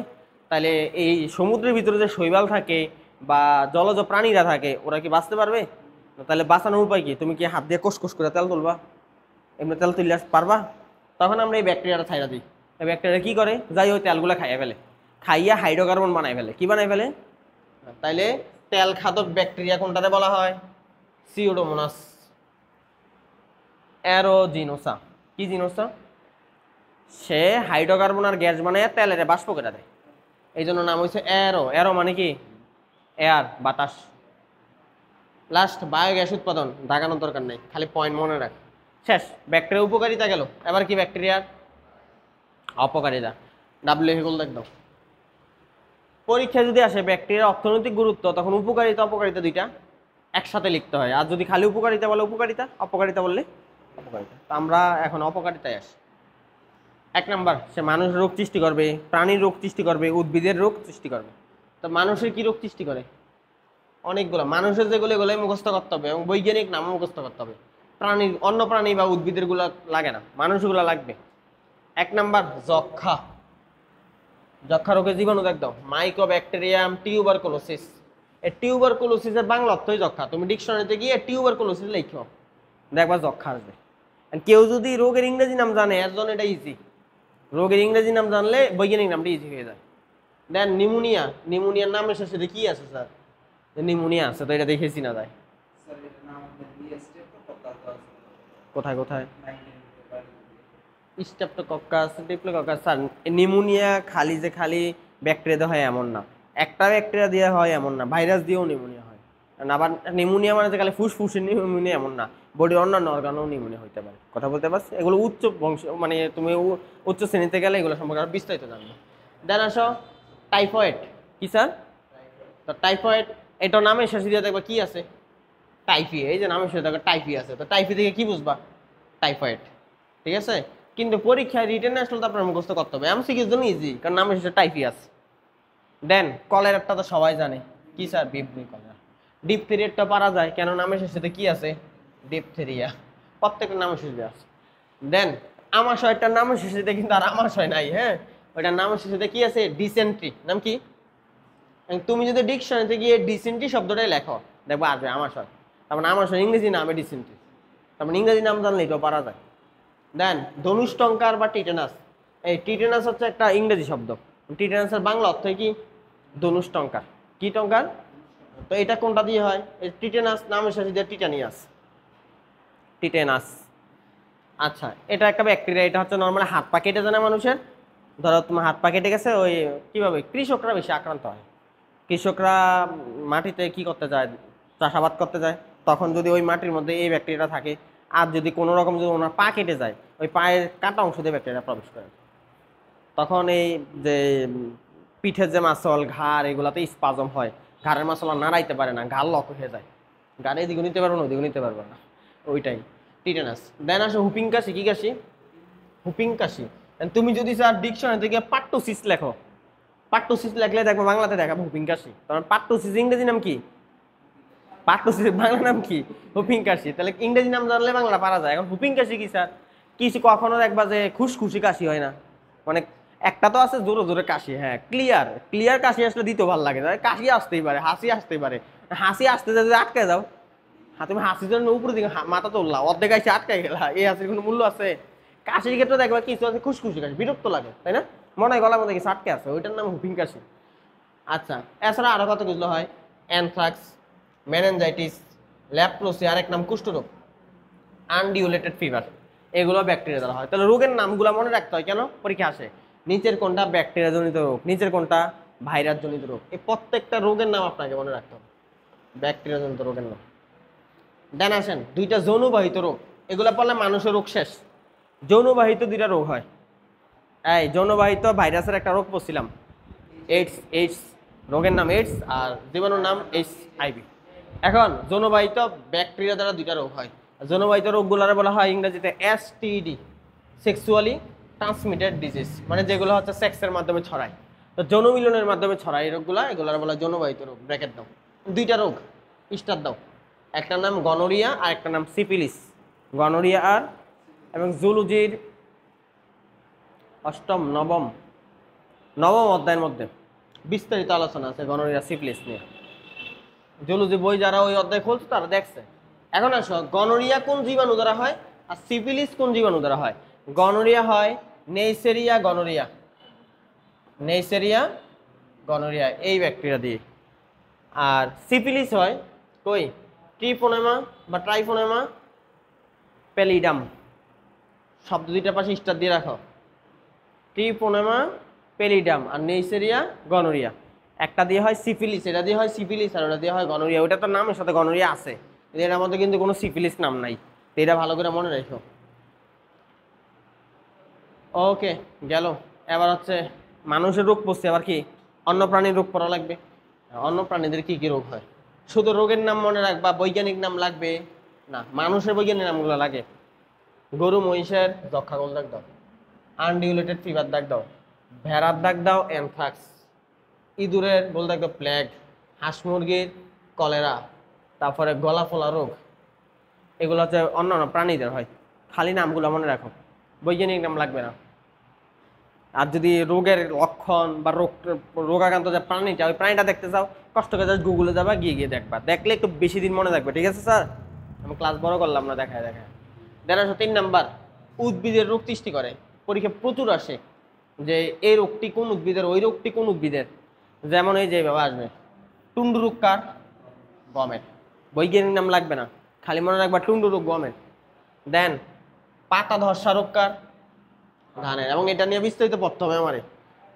তাহলে এই সমুদ্রের ভিতরে যে শৈবাল থাকে বা জলজ প্রাণীরা থাকে, ওরা কি বাঁচতে পারবে? তাহলে বাঁচানোর উপায় কি? তুমি কি হাত দিয়ে কোষ করে তেল তুলবা? এমনি তেল তুললে পারবা? তখন আমরা এই ব্যাকটেরিয়াটা ছাইড়া দিই। এই ব্যাকটেরিয়া কি করে? যাই ওই তেলগুলো খাইয়া ফেলে, খাইয়া হাইড্রোকার্বন বানাই ফেলে। কি বানাই ফেলে? তাইলে তেল খাদক ব্যাকটেরিয়া কোনটাতে বলা হয়? সিউডোমোনাস অ্যারোজিনোসা। কি জিনোসা? সে হাইড্রোকার্বন আর গ্যাস বানায় তেলের বাষ্প করে দেয়, এই জন্য নাম হয়েছে অ্যারো। অ্যারো মানে কি? এয়ার, বাতাস। লাস্ট বায়োগ্যাস উৎপাদন, দাগানোর দরকার নেই, খালি পয়েন্ট মনে রাখ। শেষ। ব্যাকটেরিয়া উপকারিতা গেল, এবার কি ব্যাকটেরিয়ার অপকারিতা। ডাব্লিউ দেখো, পরীক্ষা যদি আসে ব্যাকটেরিয়ার অর্থনৈতিক গুরুত্ব, তখন উপকারিতা অপকারিতা দুইটা একসাথে লিখতে হয়। আর যদি খালি উপকারিতা বলে উপকারিতা, অপকারিতা বললে অপকারিতা। তো আমরা এখন অপকারিতায় আসি। 1 নাম্বার, সে মানুষের রোগ সৃষ্টি করবে, প্রাণীর রোগ সৃষ্টি করবে, উদ্ভিদের রোগ সৃষ্টি করবে। তো মানুষের কি রোগ সৃষ্টি করে? অনেকগুলো। মানুষের যেগুলো, এগুলোই মুখস্থ করতে হবে এবং বৈজ্ঞানিক নামও মুখস্থ করতে হবে। প্রাণীর, অন্য প্রাণী বা উদ্ভিদের গুলা লাগে না, মানুষগুলো লাগবে। 1 নাম্বার যক্ষা। যক্ষা রোগের জীবাণু একদম মাইকোব্যাকটেরিয়াম টিউবারকুলোসিস। এই টিউবারকুলোসিসের বাংলা অর্থই যক্ষা। তুমি ডিকশনারিতে গিয়ে টিউবারকুলোসিস লিখো, দেখবা যক্ষা আসবে। কেউ যদি রোগের ইংরেজি নাম জানে, এর জন্য এটা ইজি। রোগের ইংরেজি নাম জানলে বৈজ্ঞানিক নামটা ইজি হয়ে যায়। দেন নিউমোনিয়া। নিউমোনিয়ার নামের শেষে কি আছে স্যার? নিউমোনিয়া আছে, তো এটা দেখেছি না যায়। কোথায় কোথায়? Streptococcus, diplococcus. স্যার নিউমোনিয়া খালি ব্যাকটেরিয়া দিয়ে হয় এমন না, একটা ব্যাকটেরিয়া দিয়ে হয় এমন না, ভাইরাস দিয়েও নিউমোনিয়া হয়। আবার নিউমোনিয়া মানে যে খালি ফুসফুসের নিউমোনিয়া এমন না, বডির অন্যান্য অর্গানও নিউমোনিয়া হইতে পারে। কথা বলতে পারছি? এগুলো উচ্চ বংশ, মানে তুমি উচ্চ শ্রেণীতে গেলে এগুলো সম্পর্কে আরো বিস্তারিত জানবে। দেন আসো টাইফয়েড। কি স্যার? তো টাইফয়েড, এটা নামের শেষে দিয়ে দেখবা কি আছে? টাইফি। এই যে নামের শেষে দেখো টাইফি আছে, তো টাইফি থেকে কি বুঝবা? টাইফয়েড। ঠিক আছে? কিন্তু পরীক্ষায় রিটেনে আসলে তো আপনার মুখস্থ করতে হবে। এমসিকিউর জন্য ইজি, কারণ নামের শেষে টাইফি আছে। দেন কলেরাটা তো সবাই জানে। কি স্যার? বিবনি কলেরা। ডিপথেরিয়াটা পারা যায় কেন? নামের শেষে কি আছে? ডিপথেরিয়া। প্রত্যেকটা নামের শেষে আছে। দেন আমাশয়টার নামের শেষে কিন্তু আর আমাশয় নাই, হ্যাঁ, ওইটার নামের শেষে কি আছে? ডিসেন্ট্রি। নাম কি? তুমি যদি ডিকশনারিতে গিয়ে ডিসেন্ট্রি শব্দটাই লেখো, দেখবো আসবে আমাশয়। তার মানে আমাশয় ইংরেজি নামে ডিসেন্ট্রি, তার মানে ইংরেজি নাম জানলে এটাও পারা যায়। দেন ধনুষ্টঙ্কার বা টিটেনাস। এই টিটেনাস হচ্ছে একটা ইংরেজি শব্দ। টিটেনাসের বাংলা অর্থ কি? ধনুষ্টঙ্কার। কি টঙ্কার? তো এটা কোনটা দিয়ে হয়? এই টিটেনাস নামের সাথে দিয়ে টিটানিয়াস, টিটেনাস। আচ্ছা, এটা একটা ব্যাকটেরিয়া। এটা হচ্ছে নর্মালি হাত পা কেটে যায় না মানুষের। ধরো তোমার হাত পা কেটে গেছে, ওই কিভাবে কৃষকরা বেশি আক্রান্ত হয়। কৃষকরা মাটিতে কি করতে যায়? চাষাবাদ করতে যায়। তখন যদি ওই মাটির মধ্যে এই ব্যাকটেরিয়া থাকে, আর যদি কোনো রকম যদি ওনার পা কেটে যায়, ওই পায়ের কাটা অংশ দিয়ে ব্যাকটেরিয়া প্রবেশ করে, তখন এই যে পিঠের যে মাসল, ঘাড়, এগুলাতে স্পাজম হয়। ঘাড়ের মাসল আর নাড়াইতে পারে না, ঘাড় লক হয়ে যায়, ঘাড়ে এদিকে নিতে পারবো না, ওদিকে নিতে পারবো না, ওইটাই টিটেনাস। দেন আসে হুপিং কাশি। কি কাশি? হুপিং কাশি। তুমি যদি স্যার ডিকশনারি থেকে পাট্টোসিস লেখো, পাট্টোসিস লেখলে দেখবো বাংলাতে দেখাবো হুপিং কাশি। কারণ পাট্টোসিস ইংরেজি নাম কি? পাট্টোসিস বাংলা নাম কি? হুপিং কাশি। তাহলে ইংরেজি নাম জানলে বাংলা পারা যায়। এখন হুপিং কাশি কি স্যার? কিছু কখনো দেখবা যে খুশখুশি কাশি হয় না, মানে একটা তো আছে জোরে জোরে কাশি, হ্যাঁ ক্লিয়ার ক্লিয়ার কাশি আসলে দিতেও ভালো লাগে। কাশি আসতেই পারে, হাসি আসতেই পারে। হাসি আসতে যদি আটকে যাও, তুমি হাসির জন্য উপরে দিকে মাথা তুললা, অর্ধেক আইসে আটকে গেলা, এই হাসির কোনো মূল্য আছে? কাশির ক্ষেত্রে দেখবা কিছু আছে খুশখুশি কাশি, বিরক্ত লাগে, তাই না? মনে হয় গলার মধ্যে কিছু আটকে আছে, ওইটার নাম হুপিং কাশি। আচ্ছা, এছাড়া আরো কত কিছু হয়? অ্যানথ্রাক্স, মেনেঞ্জাইটিস, ল্যাপ্রোসি, আরেক নাম কুষ্ঠরোগ, আনডিউলেটেড ফিভার, এগুলো ব্যাকটেরিয়া দ্বারা হয়। তাহলে রোগের নামগুলো মনে রাখতে হয়, কেন? পরীক্ষা আসে। নিচের কোনটা ব্যাকটেরিয়া জনিত রোগ, নিচের কোনটা ভাইরাস জনিত রোগ, এই প্রত্যেকটা রোগের নাম আপনাকে মনে রাখতে হবে, ব্যাকটেরিয়া জনিত রোগের নাম। দেন আসেন দুইটা যৌনবাহিত রোগ, এগুলো পড়লে মানুষের রোগ শেষ। যৌনবাহিত দুইটা রোগ হয়। এই যৌনবাহিত ভাইরাসের একটা রোগ পড়ছিলাম, এইডস। এইডস রোগের নাম এইডস, আর জীবাণুর নাম এইচআইভি। এখন যৌনবাহিত ব্যাকটেরিয়া দ্বারা দুইটা রোগ হয়, যৌনবাহিত রোগগুলোরে বলা হয় ইংরেজিতে এসটিডি, সেক্সুয়ালি ট্রান্সমিটেড ডিজিজ, মানে যেগুলো হচ্ছে সেক্সের মাধ্যমে ছড়ায়। তো যৌন মিলনের মাধ্যমে ছড়ায় এই রোগগুলো, এগুলোর বলা হয় যৌনবাহিত রোগ। ব্র্যাকেট দাও, দুইটা রোগ স্টার দাও, একটার নাম গনোরিয়া আর একটা নাম সিফিলিস। গনোরিয়া আর এবং জুলজির অষ্টম নবম অধ্যায়ের মধ্যে বিস্তারিত আলোচনা আছে গনোরিয়া সিফিলিস নিয়ে। জুলজি বই যারা ওই অধ্যায় খুলছে তারা দেখছে। এখন আসো, গনোরিয়া কোন জীবাণু দ্বারা হয় আর সিফিলিস কোন জীবাণু দ্বারা হয়? গনোরিয়া হয় নেইসেরিয়া গনোরিয়া, নেইসেরিয়া গনোরিয়া এই ব্যাকটেরিয়া দিয়ে। আর সিফিলিস হয় কই ট্রিপোনেমা বা ট্রাইফোনেমা প্যালিডাম, শব্দ দুইটার পাশে স্টার দিয়ে রাখো। ট্রিপোনেমা প্যালিডাম আর নেইসেরিয়া গনোরিয়া, একটা দিয়ে হয় সিফিলিস, এটা দিয়ে হয় সিফিলিস, আর ওটা দিয়ে হয় গনোরিয়া। ওটা তো নামের সাথে গনোরিয়া আছে, এর মধ্যে কিন্তু কোনো সিফিলিস নাম নাই, তো এটা ভালো করে মনে রেখো। ওকে গেল। এবার হচ্ছে মানুষের রোগ পড়ছে, আবার কি অন্য প্রাণীর রোগ পড়া লাগবে। অন্য প্রাণীদের কি কি রোগ হয়, শুধু রোগের নাম মনে রাখবা, বৈজ্ঞানিক নাম লাগবে না, মানুষের বৈজ্ঞানিক নামগুলো লাগে। গরু মহিষের যক্ষা গোল দাগ দাও, আনডিউলেটেড ফিভার দাগ দাও, ভেড়ার দাগ দাও অ্যানথ্রাক্স, ইঁদুরের গোল দাগ দাও প্লেগ, হাঁস মুরগির কলেরা, তারপরে গলা ফোলা রোগ, এগুলো হচ্ছে অন্যান্য প্রাণীদের হয়। খালি নামগুলো মনে রাখো, বৈজ্ঞানিক নাম লাগবে না। আর যদি রোগের লক্ষণ বা রোগাক্রান্ত যে প্রাণীটা, ওই প্রাণীটা দেখতে চাও, কষ্ট করে জাস্ট গুগলে যাবা, গিয়ে দেখবা, দেখলে একটু বেশি দিন মনে থাকবে। ঠিক আছে স্যার, আমি ক্লাস বড় করলাম না, দেখায় 3 নাম্বার, উদ্ভিদের রোগ সৃষ্টি করে। পরীক্ষা প্রচুর আসে যে এই রোগটি কোন উদ্ভিদের, ওই রোগটি কোন উদ্ভিদের। যেমন এই যে বাবা আসবে, টুন্ডু রোগ কার? গমের, বৈজ্ঞানিক নাম লাগবে না, খালি মনে রাখবা টুন্ডু রোগ গমের। দেন পাতা ধসা রোগ কার? ধানের, এবং এটা নিয়ে বিস্তারিত পড়তে হবে আমারে।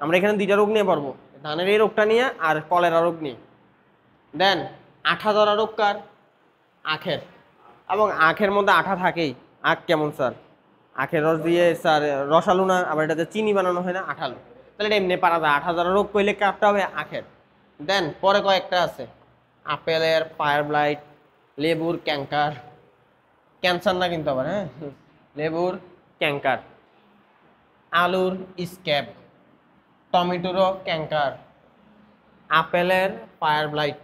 আমরা এখানে 2টা রোগ নিয়ে পড়বো, ধানের এই রোগটা নিয়ে আর কলেরা রোগ নিয়ে। দেন আঠা ধরা রোগ কার? আখের, এবং আখের মধ্যে আঠা থাকেই। আখ কেমন স্যার? আখের রস দিয়ে স্যার রসালু না, আবার এটাতে চিনি বানানো হয় না, আঠালো, তাহলে এটা এমনি পারা যায়। আঠা ধরা রোগ কইলে কাপটা হবে আখের। দেন পরে কয়েকটা আছে, আপেলের ফায়ার ব্লাইট, লেবুর ক্যাঙ্কার, ক্যান্সার না কিন্তু আবার, হ্যাঁ, লেবুর ক্যাঙ্কার, আলুর স্ক্যাব, টমেটোরও ক্যাঙ্কার, আপেলের ফায়ার ব্লাইট,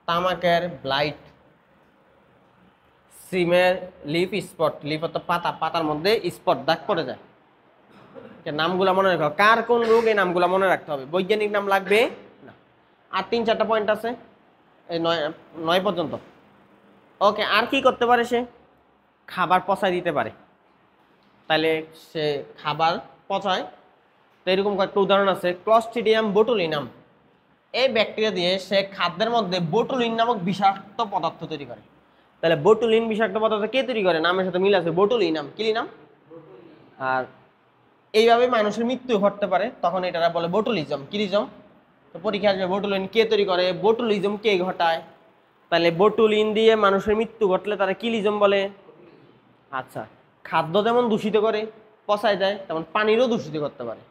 তামাকের ব্লাইট, সিমের লিফ স্পট, লিফ অর্থাৎ পাতা, পাতার মধ্যে স্পট দাগ পড়ে যায়। নামগুলো মনে রাখো, কার কোন রোগ এই নামগুলো মনে রাখতে হবে, বৈজ্ঞানিক নাম লাগবে না। আর 3-4টা পয়েন্ট আছে, এই 9 পর্যন্ত। ওকে, আর কি করতে পারে সে? খাবার পচায় দিতে পারে। তাহলে সে খাবার পচায়, তো এরকম কয়েকটা উদাহরণ আছে। ক্লস্ট্রিডিয়াম বোটুলিনাম, এই ব্যাকটেরিয়া দিয়ে সে খাদ্যের মধ্যে বোটুলিন নামক বিষাক্ত পদার্থ তৈরি করে। তাহলে বোটুলিন বিষাক্ত পদার্থ কে তৈরি করে? নামের সাথে মিল আছে, বোটুলিনাম। কি নাম? আর এইভাবে মানুষের মৃত্যু ঘটতে পারে, তখন এটা বলে বোটুলিজম। কিলিজম? তো পরীক্ষা আসবে, বোটুলিন কে তৈরি করে, বোটুলিজম কে ঘটায়। তাহলে বোটুলিন দিয়ে মানুষের মৃত্যু ঘটলে তারা কিলিজম বলে। আচ্ছা, খাদ্য যেমন দূষিত করে, পচায় যায়, তেমন পানিরও দূষিত করতে পারে।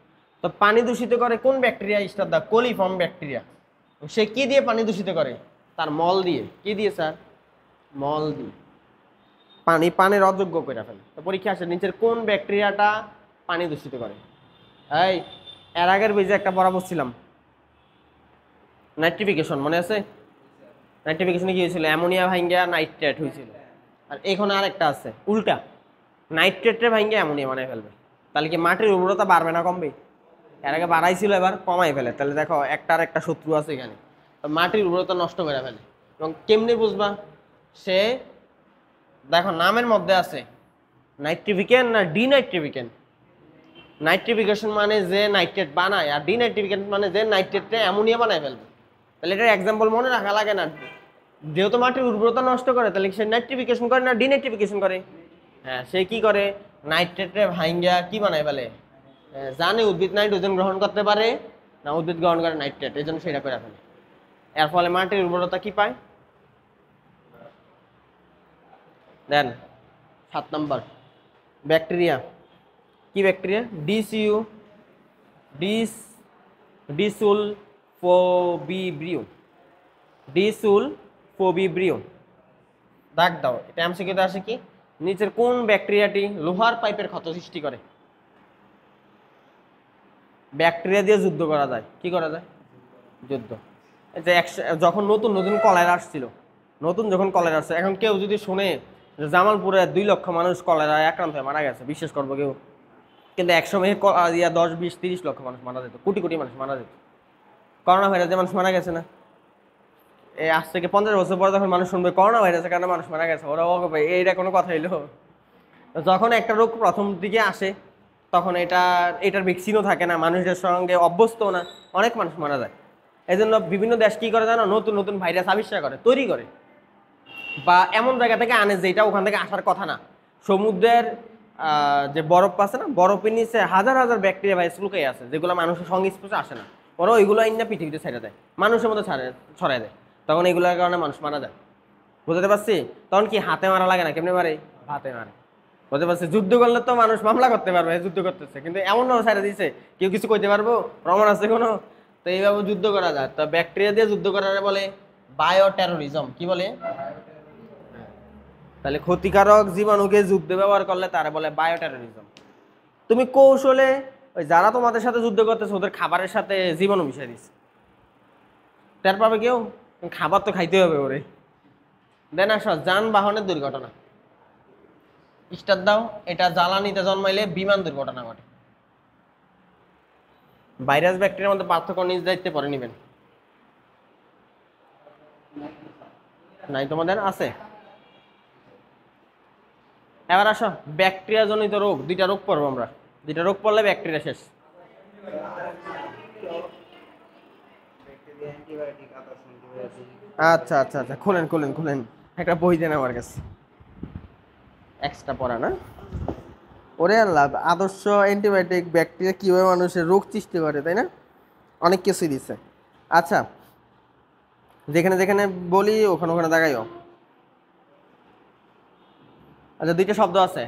তো পানি দূষিত করে কোন ব্যাকটেরিয়া? স্টার দা কোলিফর্ম ব্যাকটেরিয়া। সে কি দিয়ে পানি দূষিত করে? তার মল দিয়ে। কি দিয়ে স্যার? মল দিয়ে পানির অযোগ্য করে ফেলে। তো পরীক্ষা আসে, নিচের কোন ব্যাকটেরিয়াটা পানি দূষিত করে? এই এর আগের বেজে একটা পড়া ছিলাম, নাইট্রিফিকেশন, মনে আছে? নাইট্রিফিকেশনে কি হয়েছিল? অ্যামোনিয়া ভাঙ্গা নাইট্রেট হয়েছিল। আর এখানে আরেকটা আছে উল্টা, নাইট্রেটে ভাঙ্গা অ্যামোনিয়া বানায় ফেলবে। তাহলে কি মাটির উর্বরতা বাড়বে না কমবে? এর আগে বাড়াইছিল, এবার কমাই ফেলে। তাহলে দেখো একটার একটা শত্রু আছে এখানে, মাটির উর্বরতা নষ্ট করে ফেলে। এবং কেমনি বুঝবা? সে দেখো নামের মধ্যে আছে নাইট্রিফিকেন না ডিনাইট্রিফিকেন। নাইট্রিফিকেশন মানে যে নাইট্রেট বানায়, আর ডিনাইট্রিফিকেশন মানে যে নাইট্রেটে অ্যামোনিয়া বানায় ফেলবে। তাহলে এটার এক্সাম্পল মনে রাখা লাগে না? যেহেতু মাটির উর্বরতা নষ্ট করে, তাহলে সে নাইট্রিফিকেশন করে না ডিনাইট্রিফিকেশন করে? হ্যাঁ, সে কি করে? নাইট্রেটে ভাঙ্গা কি বানায় ফেলে। জানে উদ্ভিদ নাইট্রোজেন গ্রহণ করতে পারে না, উদ্ভিদ গ্রহণ করে নাইট্রেট, এই জন্য সেটা করে ফেলে। এর ফলে মাটির উর্বরতা কি পায়? দেন 7 নম্বর ব্যাকটেরিয়া। কি ব্যাকটেরিয়া? ডিসইউ ডিসুলফোবিব্রিও, ডিসুলফোবিব্রিও। দাগ দাও। এটা এমসিকিউতে আসে কি, নিচের কোন ব্যাকটেরিয়াটি লোহার পাইপের ক্ষত সৃষ্টি করে? ব্যাকটেরিয়া দিয়ে যুদ্ধ করা যায়, কি করা যায়? যুদ্ধ। এই যে যখন নতুন নতুন কলেরা আসছিল, নতুন যখন কলেরা আসছে, এখন কেউ যদি শুনে যে জামালপুরে 2 লক্ষ মানুষ কলেরায় আক্রান্ত হয়ে মারা গেছে, বিশ্বাস করবো কেউ? কিন্তু একসময় 10, 20, 30 লক্ষ মানুষ মারা যেত, কোটি কোটি মানুষ মারা যেত। করোনা ভাইরাসে মানুষ মারা গেছে না? এই আজ থেকে 50 বছর পরে যখন মানুষ শুনবে করোনা ভাইরাসের কারণে মানুষ মারা গেছে, ওরা বলবে ভাই এইটা কোনো কথা হইলো? যখন একটা রোগ প্রথম দিকে আসে তখন এটার ভ্যাকসিনও থাকে না, মানুষের সঙ্গে অভ্যস্ত না, অনেক মানুষ মারা যায়। এই জন্য বিভিন্ন দেশ কি করে জানো, নতুন নতুন ভাইরাস আবিষ্কার করে, তৈরি করে, বা এমন জায়গা থেকে আনে যেটা ওখান থেকে আসার কথা না। সমুদ্রের যে বরফ আছে না, বরফের নিচে হাজার হাজার ব্যাকটেরিয়া ভাইরাস লুকিয়ে আছে, যেগুলো মানুষের সংস্পর্শে আসে না, ওরা ওইগুলো আইনা পৃথিবীতে ছেড়ে দেয়, মানুষের মধ্যে ছড়ায় দেয়, তখন এইগুলোর কারণে মানুষ মারা যায়। বুঝতে পারছি? তখন কি হাতে মারা লাগে না, কেমনে মারে? হাতে মারে। বুঝতে পারছি? যুদ্ধ করলে তো মানুষ মামলা করতে পারবে, যুদ্ধ করতেছে, কিন্তু এমন ভাবে ছেড়ে দিচ্ছে কেউ কিছু কইতে পারবো? প্রমাণ আছে কোনো? তো এইভাবে যুদ্ধ করা যায়। তো ব্যাকটেরিয়া দিয়ে যুদ্ধ করার বলে বায়ো টেরোরিজম। কি বলে? তাহলে ক্ষতিকারক জীবাণুকে যুদ্ধে ব্যবহার করলে তারা বলে বায়ো টেরোরিজম। তুমি কৌশলে ওই যারা তোমাদের সাথে যুদ্ধ করতেছে ওদের খাবারের সাথে জীবাণু মিশিয়ে দিচ্ছে, টের পাবে কেউ? খাবার তো খাইতে হবে ওরে। দেন আসো যানবাহনের দুর্ঘটনা, স্টার দাও। এটা জ্বালানিতে জন্মাইলে বিমান দুর্ঘটনা ঘটে। ভাইরাস ব্যাকটেরিয়ার মধ্যে পার্থক্য নিজ দায়িত্বে পরে নিবেন। নাই তোমাদের? আছে? এবার আসো ব্যাকটেরিয়া জনিত রোগ, 2টা রোগ পড়বো আমরা, 2টা রোগ পড়লে ব্যাকটেরিয়া শেষ। আচ্ছা আচ্ছা আচ্ছা, খুলেন খুলেন খুলেন, একটা বই দেন আমার কাছে, এক্সট্রা পড়া না? ওরে আল্লাহ, আদর্শ অ্যান্টিবায়োটিক, ব্যাকটেরিয়া কিভাবে মানুষের রোগ সৃষ্টি করে, তাই না? অনেক কিছুই দিচ্ছে। আচ্ছা, যেখানে যেখানে বলি ওখানে ওখানে দেখাইও। আচ্ছা, 2টা শব্দ আছে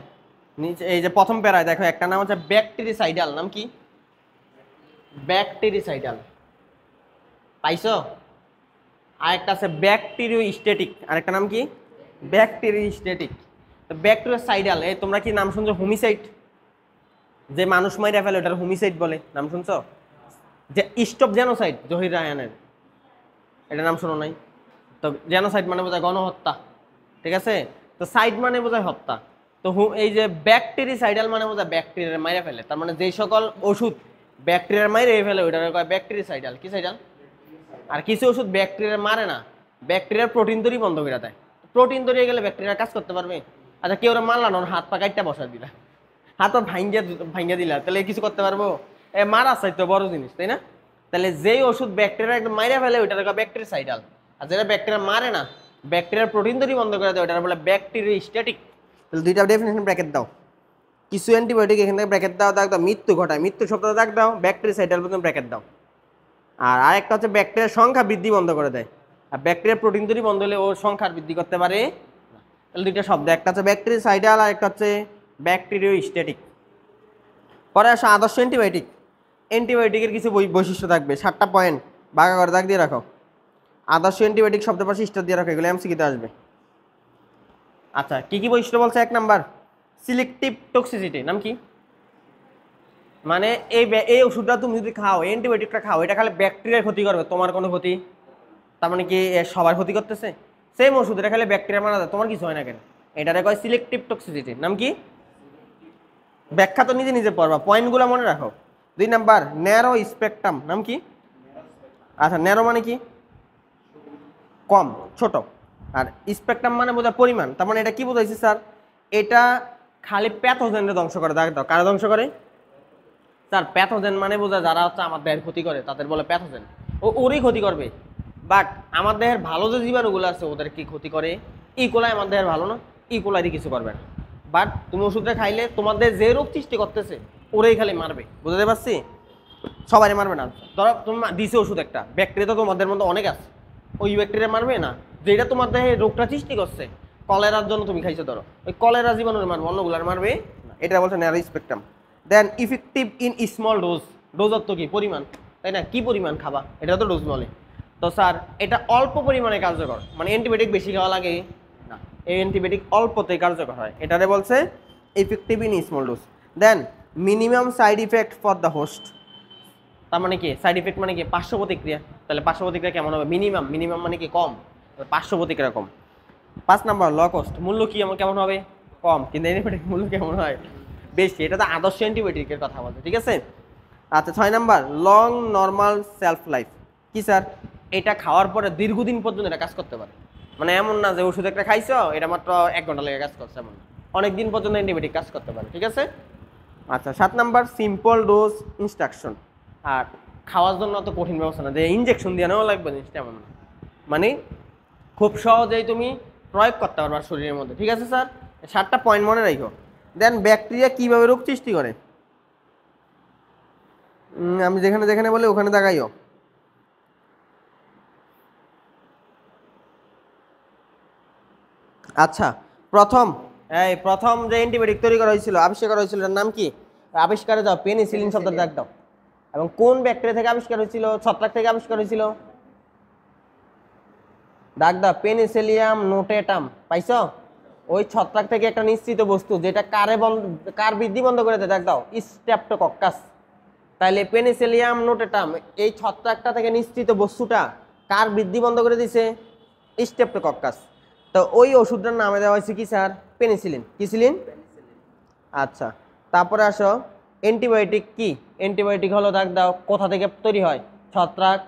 নিচে, এই যে প্রথম প্যারায় দেখো, একটা নাম হচ্ছে ব্যাকটেরিসাইডাল। নাম কি? ব্যাকটেরিসাইডাল, পাইছো? আরেকটা আছে ব্যাকটেরিওস্ট্যাটিক, আরেকটা নাম কি? ব্যাকটেরিওস্ট্যাটিক। তো ব্যাকটেরিসাইডাল, এই তোমরা কি নাম শুনছো হোমিসাইড? যে মানুষ মাইরা ফেলে ওটার হোমিসাইড বলে, নাম শুনছো? যে স্টপ জেনোসাইড, জহির রায়হানের, এটা নাম শোনো নাই? তো জেনোসাইড মানে বোঝায় গণহত্যা, ঠিক আছে? তো সাইড মানে বোঝায় হত্যা। তো এই যে ব্যাকটেরিসাইডাল মানে বোঝায় ব্যাকটেরিয়া মাইরা ফেলে, তার মানে যেই সকল ওষুধ ব্যাকটেরিয়া মাইরে ফেলে ওইটা কয় ব্যাকটেরিসাইডাল। কি সাইডাল? আর কিছু ওষুধ ব্যাকটেরিয়া মারে না, ব্যাকটেরিয়ার প্রোটিন তৈরি বন্ধ করে দেয়। প্রোটিন তৈরি হয়ে গেলে ব্যাকটেরিয়া কাজ করতে পারবে? আচ্ছা, কেউ ওরা মারলা না, হাত পা কাটটা বসা দিলা, হাত পা ভাঙ্গা দিলা, তাহলে কিছু করতে পারবো? মারা চাইতো বড় জিনিস, তাই না? তাহলে যেই ওষুধ ব্যাকটেরিয়া একদম মাইরা ফেলে ওইটা ব্যাকটেরিসাইডাল, আর যেটা ব্যাকটেরিয়া মারে না, ব্যাকটেরিয়ার প্রোটিন তৈরি বন্ধ করে দেয়, ওটা বলে ব্যাকটেরিওস্ট্যাটিক। তাহলে 2টা ডেফিনেশন ব্র্যাকেট দাও। কিছু অ্যান্টিবায়োটিক এখান থেকে ব্র্যাকেট দাও, দাগ দাও মৃত্যু ঘটায়, মৃত্যু শব্দটা দাগ দাও, ব্যাকটেরিসাইডাল পর্যন্ত ব্র্যাকেট দাও। আর আরেকটা হচ্ছে ব্যাকটেরিয়ার সংখ্যা বৃদ্ধি বন্ধ করে দেয়, আর ব্যাকটেরিয়ার প্রোটিন তৈরি বন্ধ হলে ওর সংখ্যার বৃদ্ধি করতে পারে। তাহলে 2টা শব্দ, একটা হচ্ছে ব্যাকটেরিসাইডাল আর একটা হচ্ছে ব্যাকটেরিওস্ট্যাটিক। পরে আসো আদর্শ অ্যান্টিবায়োটিক। অ্যান্টিবায়োটিকের কিছু বৈশিষ্ট্য থাকবে, 7টা পয়েন্ট ভাগা করে দাগ দিয়ে রাখো। আদর্শ অ্যান্টিবায়োটিক শব্দের পাশে স্টার দিয়ে রাখো, এগুলো এমসিকিউতে আসবে। আচ্ছা, কি কি বৈশিষ্ট্য বলছে? 1 নাম্বার সিলেক্টিভ টক্সিসিটি। নাম কি? মানে এই ওষুধটা তুমি যদি খাও, অ্যান্টিবায়োটিকটা খাও, এটা খালে ব্যাকটেরিয়ার ক্ষতি করবে, তোমার কোনো ক্ষতি? তার মানে কি সবার ক্ষতি করতেছে? সেম ওষুধ, এটা খালে ব্যাকটেরিয়া মারা যায়, তোমার কিছু হয় না কেন? এটারে কয় সিলেক্টিভ টক্সিসিটি। নাম কি? ব্যাখ্যা তো নিজে নিজে পড়বা, পয়েন্টগুলো মনে রাখো। 2 নাম্বার ন্যারো স্পেকট্রাম। নাম কি? আচ্ছা, ন্যারো মানে কি? কম, ছোট, আর স্পেকট্রাম মানে বোঝা পরিমাণ, তার মানে এটা কি বোঝাইছে স্যার? এটা খালি প্যাথোজেনকে ধ্বংস করে। দাগ দাও, কারা ধ্বংস করে? স্যার প্যাথোজেন মানে বোঝা যারা হচ্ছে আমার দেহের ক্ষতি করে তাদের বলে প্যাথোজেন, ওরই ক্ষতি করবে। বাট আমার দেহের ভালো যে জীবাণুগুলো আছে ওদের কি ক্ষতি করে? ইকোলাই আমার দেহের ভালো না, ইকোলাইরই কিছু করবে না। বাট তুমি ওষুধটা খাইলে তোমাদের যে রোগ সৃষ্টি করতেছে ওরাই খালি মারবে। বুঝতে পারছি? সবাই মারবে না। ধরো তুমি দিছে ওষুধ একটা, ব্যাকটেরিয়া তো তোমাদের মধ্যে অনেক আছে, ওই ব্যাকটেরিয়া মারবে না। যেটা তোমার দেহে রোগটা সৃষ্টি করছে, কলেরার জন্য তুমি খাইছো, ধরো ওই কলেরা জীবাণুর মারবে, অন্যগুলার মারবে না। এটা বলছে narrow spectrum. Then effective in small dose. Dose অর্থ কি? পরিমাণ, তাই না? কি পরিমাণ খাবা এটা তো ডোজ বলে। তো স্যার এটা অল্প পরিমাণে কার্যকর, মানে অ্যান্টিবায়োটিক বেশি খাওয়া লাগে না, এই অ্যান্টিবায়োটিক অল্পতেই কার্যকর হয়, এটারে বলছে effective in small dose. Then minimum side effect for the host, তার মানে কি সাইড ইফেক্ট মানে কি পার্শ্ব প্রতিক্রিয়া, তাহলে পার্শ্ব প্রতিক্রিয়া কেমন হবে, মিনিমাম, মিনিমাম মানে কি কম, পার্শ্ব প্রতিক্রিয়া কম। 5 নাম্বার লো কস্ট, মূল্য কি কেমন হবে, কম, কিন্তু অ্যান্টিবায়োটিক মূল্য কেমন হয়, বেশি, এটা তো আদর্শ অ্যান্টিবায়োটিকের কথা বলছে, ঠিক আছে। আচ্ছা 6 number long normal self life, কি স্যার, এটা খাওয়ার পরে দীর্ঘদিন পর্যন্ত এটা কাজ করতে পারে, মানে এমন না যে ওষুধ একটা খাইছো এটা মাত্র 1 ঘন্টা লেগে কাজ করছে, এমন অনেক দিন পর্যন্ত অ্যান্টিবায়োটিক কাজ করতে পারে, ঠিক আছে। আচ্ছা 7 নাম্বার সিম্পল ডোজ ইনস্ট্রাকশন, আর খাওয়ার জন্য অত কঠিন ব্যবস্থা না যে ইনজেকশন দিয়ে নেওয়া লাগবে জিনিসটা, এমন না, মানে খুব সহজেই তুমি প্রয়োগ করতে পারবা শরীরের মধ্যে, ঠিক আছে স্যার। 7টা পয়েন্ট মনে রাখো। দেন ব্যাকটেরিয়া কিভাবে রোগ সৃষ্টি করে, আমি যেখানে যেখানে বলি ওখানে দেখাইও। আচ্ছা প্রথম যে অ্যান্টিবায়োটিক তৈরি করা হয়েছিল, আবিষ্কার করা হয়েছিল, এর নাম কি, আবিষ্কারে দাও পেনিসিলিন শব্দ দাগ দাও, এবং কোন ব্যাকটেরিয়া থেকে আবিষ্কার হয়েছিল, ছত্রাক থেকে আবিষ্কার হয়েছিল, দাগ দাও, পেনিসিলিয়াম নোটেটাম, পাইছো, ওই ছত্রাক থেকে একটা নিশ্চিত বস্তু যেটা কার বৃদ্ধি বন্ধ করে দেয়, দাগ দাও স্ট্রেপ্টোকক্কাস। তাহলে পেনিসিলিয়াম নোটেটাম এই ছত্রাকটা থেকে নিশ্চিত বস্তুটা কার বৃদ্ধি বন্ধ করে দিছে, স্ট্রেপ্টোকক্কাস। তো ওই ওষুধটার নামে দেওয়া হয়েছে কি স্যার, পেনিসিলিন, কিসিলিন। আচ্ছা তারপরে আসো অ্যান্টিবায়োটিক কি, অ্যান্টিবায়োটিক হলো দাগ দাও কোথা থেকে তৈরি হয়, ছত্রাক,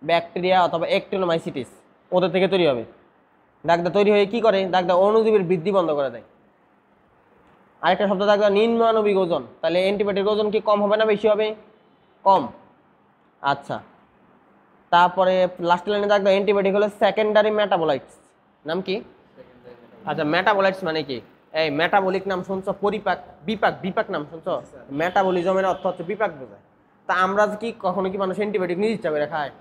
ব্যাকটেরিয়া অথবা অ্যাক্টিনোমাইসিটিস, ওদের থেকে তৈরি হবে, দাগ দাও তৈরি হয়ে কি করে, দাগ দাও অণুজীবের বৃদ্ধি বন্ধ করে দেয়। আরেকটা শব্দ দাগ দাও নিম্নাণবিক ওজন, তাহলে অ্যান্টিবায়োটিক ওজন কি কম হবে না বেশি হবে, কম। আচ্ছা তারপরে লাস্ট লাইনে দাগ দাও অ্যান্টিবায়োটিক হলো সেকেন্ডারি মেটাবোলাইটস, নাম কি, আচ্ছা মেটাবোলাইটস মানে কি, এই মেটাবলিক নাম শুনছো, পরিপাক, বিপাক, বিপাক নাম শুনছো, মেটাবলিজমের অর্থ হচ্ছে বিপাক বোঝায়। তা আমরা কি কখনো কি মানুষ অ্যান্টিবায়োটিক নিজ ইচ্ছা করে খায়,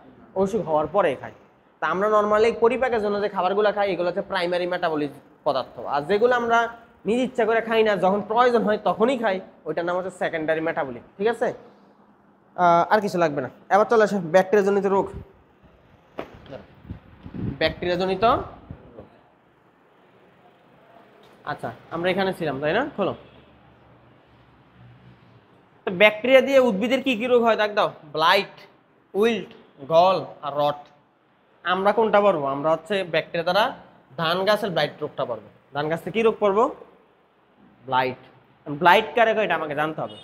অসুখ হওয়ার পরে খায়। তা আমরা নর্মালি পরিপাকের জন্য যে খাবারগুলো খাই এগুলো হচ্ছে প্রাইমারি মেটাবলিক পদার্থ, আর যেগুলো আমরা নিজ ইচ্ছা করে খাই না, যখন প্রয়োজন হয় তখনই খাই, ওইটার নাম হচ্ছে সেকেন্ডারি মেটাবলিক, ঠিক আছে। আর কিছু লাগবে না। এবার চলে আসে ব্যাকটেরিয়া জনিত রোগ, ব্যাকটেরিয়া জনিত। আচ্ছা আমরা এখানে ছিলাম তাই না, খোলো। ব্যাকটেরিয়া দিয়ে উদ্ভিদের কি কি রোগ হয় দেখ দাও, ব্লাইট, উইল্ট, গল আর রট। আমরা কোনটা পারবো, আমরা হচ্ছে ব্যাকটেরিয়া দ্বারা ধান গাছের ব্লাইট রোগটা পারবো। ধান গাছে কি রোগ পড়বো, ব্লাইট। ব্লাইট কারে এটা আমাকে জানতে হবে।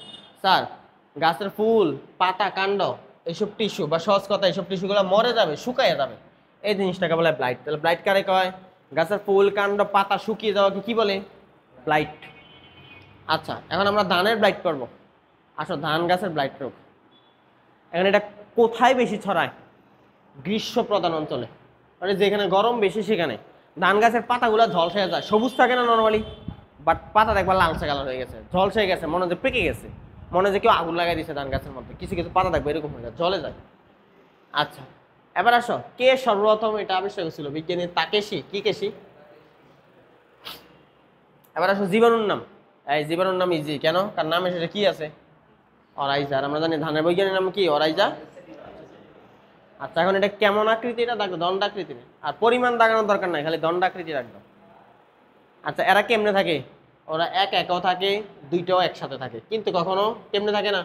স্যার গাছের ফুল, পাতা, কাণ্ড, এইসব টিস্যু বা সহজ কথা এইসব টিস্যুগুলো মরে যাবে, শুকাইয়া যাবে, এই জিনিসটাকে বলে ব্লাইট। তাহলে ব্লাইট কারে কয়, গাছের ফুল, কাণ্ড, পাতা শুকিয়ে যাওয়াকে কি বলে, ব্লাইট। আচ্ছা এখন আমরা ধানের ব্লাইট করবো, আসো ধান গাছের ব্লাইট রোগ। এখন এটা কোথায় বেশি ছড়ায়, গ্রীষ্ম প্রধান অঞ্চলে, মানে যেখানে গরম বেশি সেখানে। ধান গাছের পাতাগুলো ঝলসে যায়, সবুজ থাকে না নর্মালি, বাট পাতা দেখবার লালচে কালার হয়ে গেছে, ঝলসে গেছে, মনে যে পেকে গেছে, মনে যে কেউ আগুন লাগাই দিয়েছে ধান গাছের মধ্যে, কিছু কিছু পাতা দেখবে এরকম হয়ে যায়, জ্বলে যায়। আচ্ছা এবার আসো কে সর্বপ্রথম এটা আবিষ্কার করেছিল, বিজ্ঞানী তাকেশি, কি কেশি। এবার আসো জীবাণুর নাম, এই জীবাণুর নাম ইজি কেন, কার নাম এসেছে কি আছে, অরাইজা। আর আমরা জানি ধানের বৈজ্ঞানিক নাম কি, অরাইজা। আচ্ছা এখন এটা কেমন আকৃতি, এটা দেখো দণ্ডাকৃতি, আর পরিমাণ দাগানোর দরকার নাই, খালি দণ্ডাকৃতি রাখবো। আচ্ছা এরা কেমনে থাকে, ওরা একাও থাকে, দুইটাও একসাথে থাকে, কিন্তু কখনো কেমনে থাকে না,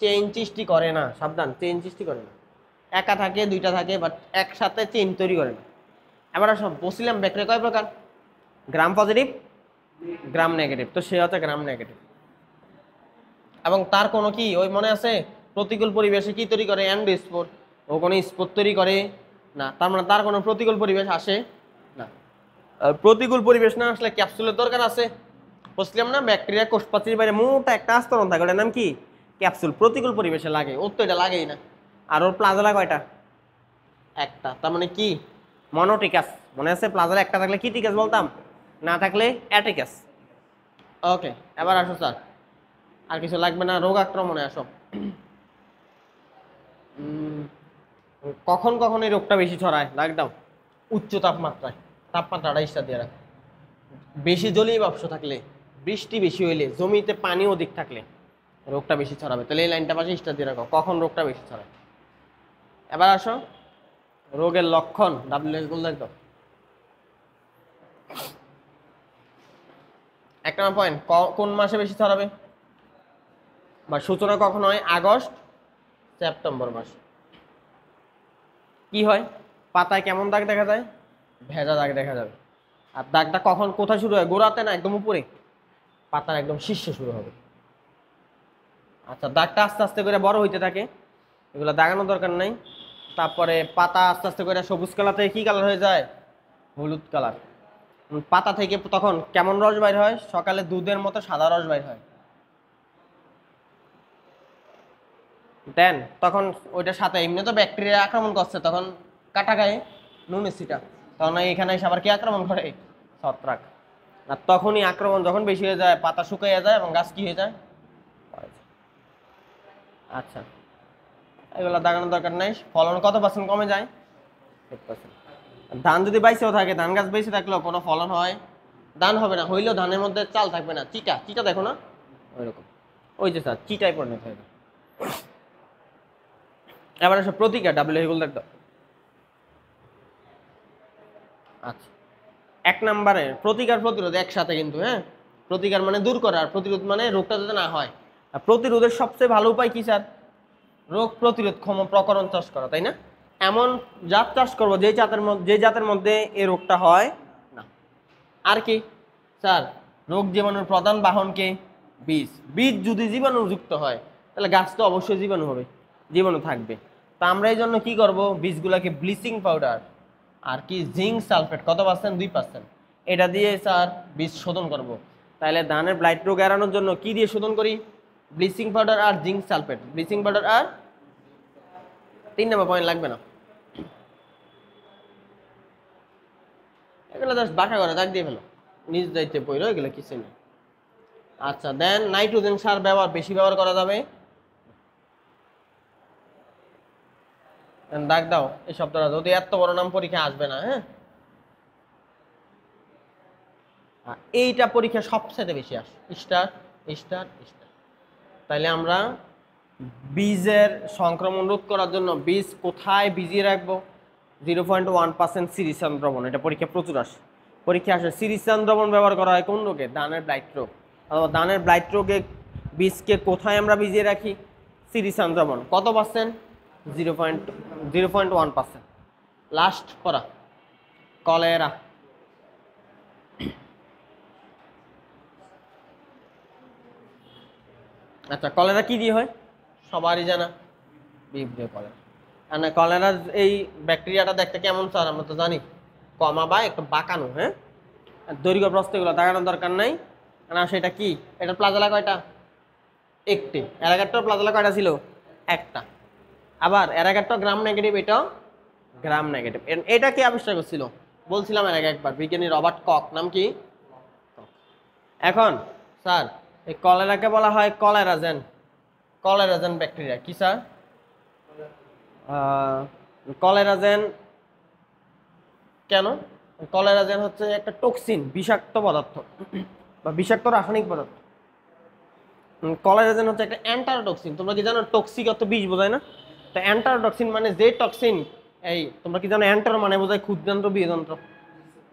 চেইন সৃষ্টি করে না, সাবধান, চেইন সৃষ্টি করে না, একা থাকে, দুইটা থাকে, বাট একসাথে চেইন তৈরি করে না। এবার আসো বলছিলাম ব্যাকটেরিয়া কয় প্রকার, গ্রাম পজিটিভ, গ্রাম নেগেটিভ, তো সে হচ্ছে গ্রাম নেগেটিভ। এবং তার কোনো কি ওই মনে আছে, প্রতিকূল পরিবেশে কি তৈরি করে, অ্যান্ডোস্পোর, ও কোনো স্পোর তৈরি করে না, তার মানে তার কোনো প্রতিকূল পরিবেশ আসে না। প্রতিকূল পরিবেশ না আসলে ক্যাপসুলের দরকার আছে, বুঝলাম না, ব্যাকটেরিয়া কোষপ্রাচীর বাইরে মোটা একটা আস্তরণ থাকে, ওটার নাম কি, ক্যাপসুল। প্রতিকূল পরিবেশে লাগে, ওর তো এটা লাগেই না। আর ওর প্লাজা কয়টা, একটা, তার মানে কি মনোটিকাস, মনে আছে প্লাজার একটা থাকলে কি টিকাস বলতাম, না থাকলে অ্যাটিকাস। ওকে এবার আসো স্যার, আর কিছু লাগবে না, রোগ আক্রমণে আসো। কখন কখন এই রোগটা বেশি ছড়ায় দাগ দাও, উচ্চ তাপমাত্রায়, তাপমাত্রাটা স্টার দিয়ে রাখ, বেশি জলীয় বাষ্প থাকলে, বৃষ্টি বেশি হইলে, জমিতে পানি অধিক থাকলে রোগটা বেশি ছড়াবে। তাহলে এই লাইনটা পাশে স্টার দিয়ে রাখো, কখন রোগটা বেশি ছড়ায়। এবার আসো রোগের লক্ষণ, ডাব্লিউএইচ বলে দাও। এক নম্বর পয়েন্ট, কোন মাসে বেশি ছড়াবে বা সূচনা কখন হয়? আগস্ট সেপ্টেম্বর মাস। কি হয়? পাতায় কেমন দাগ দেখা যায়? ভেজা দাগ দেখা যাবে। আর দাগটা কখন কোথায় শুরু হয়? গোড়াতে না একদম উপরে? পাতার একদম শীর্ষে শুরু হবে। আচ্ছা, দাগটা আস্তে আস্তে করে বড় হইতে থাকে, এগুলো দাগানোর দরকার নাই। তারপরে পাতা আস্তে আস্তে করে সবুজ কালার থেকে কি কালার হয়ে যায়? হলুদ কালার। পাতা থেকে তখন কেমন রস বাইর হয়? সকালে দুধের মতো সাদা রস বাইর হয়। দেন তখন ওইটার সাথে এমনি তো ব্যাকটেরিয়া আক্রমণ করছে, তখন কাটা গায়ে নুন এসিটা, তখন এখানে এসে আবার কি আক্রমণ করে? ছত্রাক। আর তখনই আক্রমণ যখন বেশি হয়ে যায়, পাতা শুকিয়ে যায় এবং গাছ কি হয়ে যায়? আচ্ছা, এগুলো দাগানোর দরকার নাই। ফলন কত পার্সেন্ট কমে যায়? 8%। ধান যদি বাইছেও থাকে, ধান গাছ বেঁচে থাকলেও কোনো ফলন হয়? ধান হবে না, হইলেও ধানের মধ্যে চাল থাকবে না, চিটা চিটা দেখো না ওইরকম। ওই যে স্যার চিটাই পরিণত হয়ে যায়। এবার আসো প্রতিকার, ডাব্লিউ এগুলো দেখো। আচ্ছা, এক নম্বরে প্রতিকার প্রতিরোধ একসাথে কিন্তু, হ্যাঁ। প্রতিকার মানে দূর করা, আর প্রতিরোধ মানে রোগটা যাতে না হয়। আর প্রতিরোধের সবচেয়ে ভালো উপায় কি স্যার? রোগ প্রতিরোধ ক্ষম প্রকরণ চাষ করা, তাই না? এমন জাত চাষ করবো যে জাতের মধ্যে এই রোগটা হয় না। আর কি স্যার? রোগ জীবাণুর প্রধান বাহনকে বীজ। বীজ যদি জীবাণুযুক্ত হয় তাহলে গাছ তো অবশ্যই জীবাণু হবে, জীবাণু থাকবে। তা আমরা এই জন্য কি করব? বীজগুলোকে ব্লিচিং পাউডার আর কি জিঙ্ক সালফেট, কত পার্সেন্ট? 2%, এটা দিয়ে স্যার বীজ শোধন করব। তাহলে ধানের ব্লাইট রোগ এড়ানোর জন্য কি দিয়ে শোধন করি? ব্লিচিং পাউডার আর জিঙ্ক সালফেট। ব্লিচিং পাউডার আর 3 নম্বর পয়েন্ট লাগবে না, এগুলো জাস্ট বাঁকা করে দাগ দিয়ে ফেলো, নিজ দায়িত্বে পড়ো, এগুলো কিছু নেই। আচ্ছা, দেন নাইট্রোজেন সার বেশি ব্যবহার করা যাবে। দাগ দাও এই শব্দটা, যদি এত বড় নাম পরীক্ষা আসবে না, হ্যাঁ। এইটা পরীক্ষা সবচেয়ে বেশি আসে, স্টার স্টার স্টার। তাইলে আমরা বীজের সংক্রমণ রোধ করার জন্য বীজ কোথায় ভিজিয়ে রাখবো? 0.1% সিরিসান দ্রবণ, এটা পরীক্ষা প্রচুর আসে। পরীক্ষা আসে সিরিসান দ্রবণ ব্যবহার করা হয় কোন রোগে? ধানের ব্লাইট রোগ। অথবা ধানের ব্লাইট রোগে বীজকে কোথায় আমরা ভিজিয়ে রাখি? সিরিসান দ্রবণ। কত পার্সেন্ট? 0.1%। লাস্ট পড়া, কলেরা। আচ্ছা, কলেরা কি দিয়ে হয়? সবারই জানা, বিফ দিয়ে কলেরা। আর না, কলেরার এই ব্যাকটেরিয়াটা দেখতে কেমন স্যার? আমরা তো জানি কমা বা একটু বাঁকানো, হ্যাঁ। দৈর্ঘ্য প্রস্থ এগুলো দাগানোর দরকার নাই। না সেটা কি? এটার প্লাজেলা কয়টা? একটি। এর আগেরটার প্লাজেলা কয়টা ছিল? একটা। আবার এর আগেরটা গ্রাম নেগেটিভ, এটাও গ্রাম নেগেটিভ। এটা কে আবিষ্কার করছিল? বলছিলাম এর আগে একবার, বিজ্ঞানী রবার্ট কক। নাম কি? এখন স্যার এই কলেরাকে বলা হয় কলেরাজেন। কলেরাজেন ব্যাকটেরিয়া কি স্যার? কলেরাজেন কেন? কলেরাজেন হচ্ছে একটা টক্সিন, বিষাক্ত পদার্থ বা বিষাক্ত রাসায়নিক পদার্থ। কলেরাজেন হচ্ছে একটা অ্যান্টারোটক্সিন। তোমরা কি জানো টক্সিক অর্থ বিষ বোঝায় না? তো অ্যান্টারোটক্সিন মানে যে টক্সিন, এই তোমরা কি জানো অ্যান্টার মানে বোঝায় ক্ষুদ্রান্ত্র বীজযন্ত্র।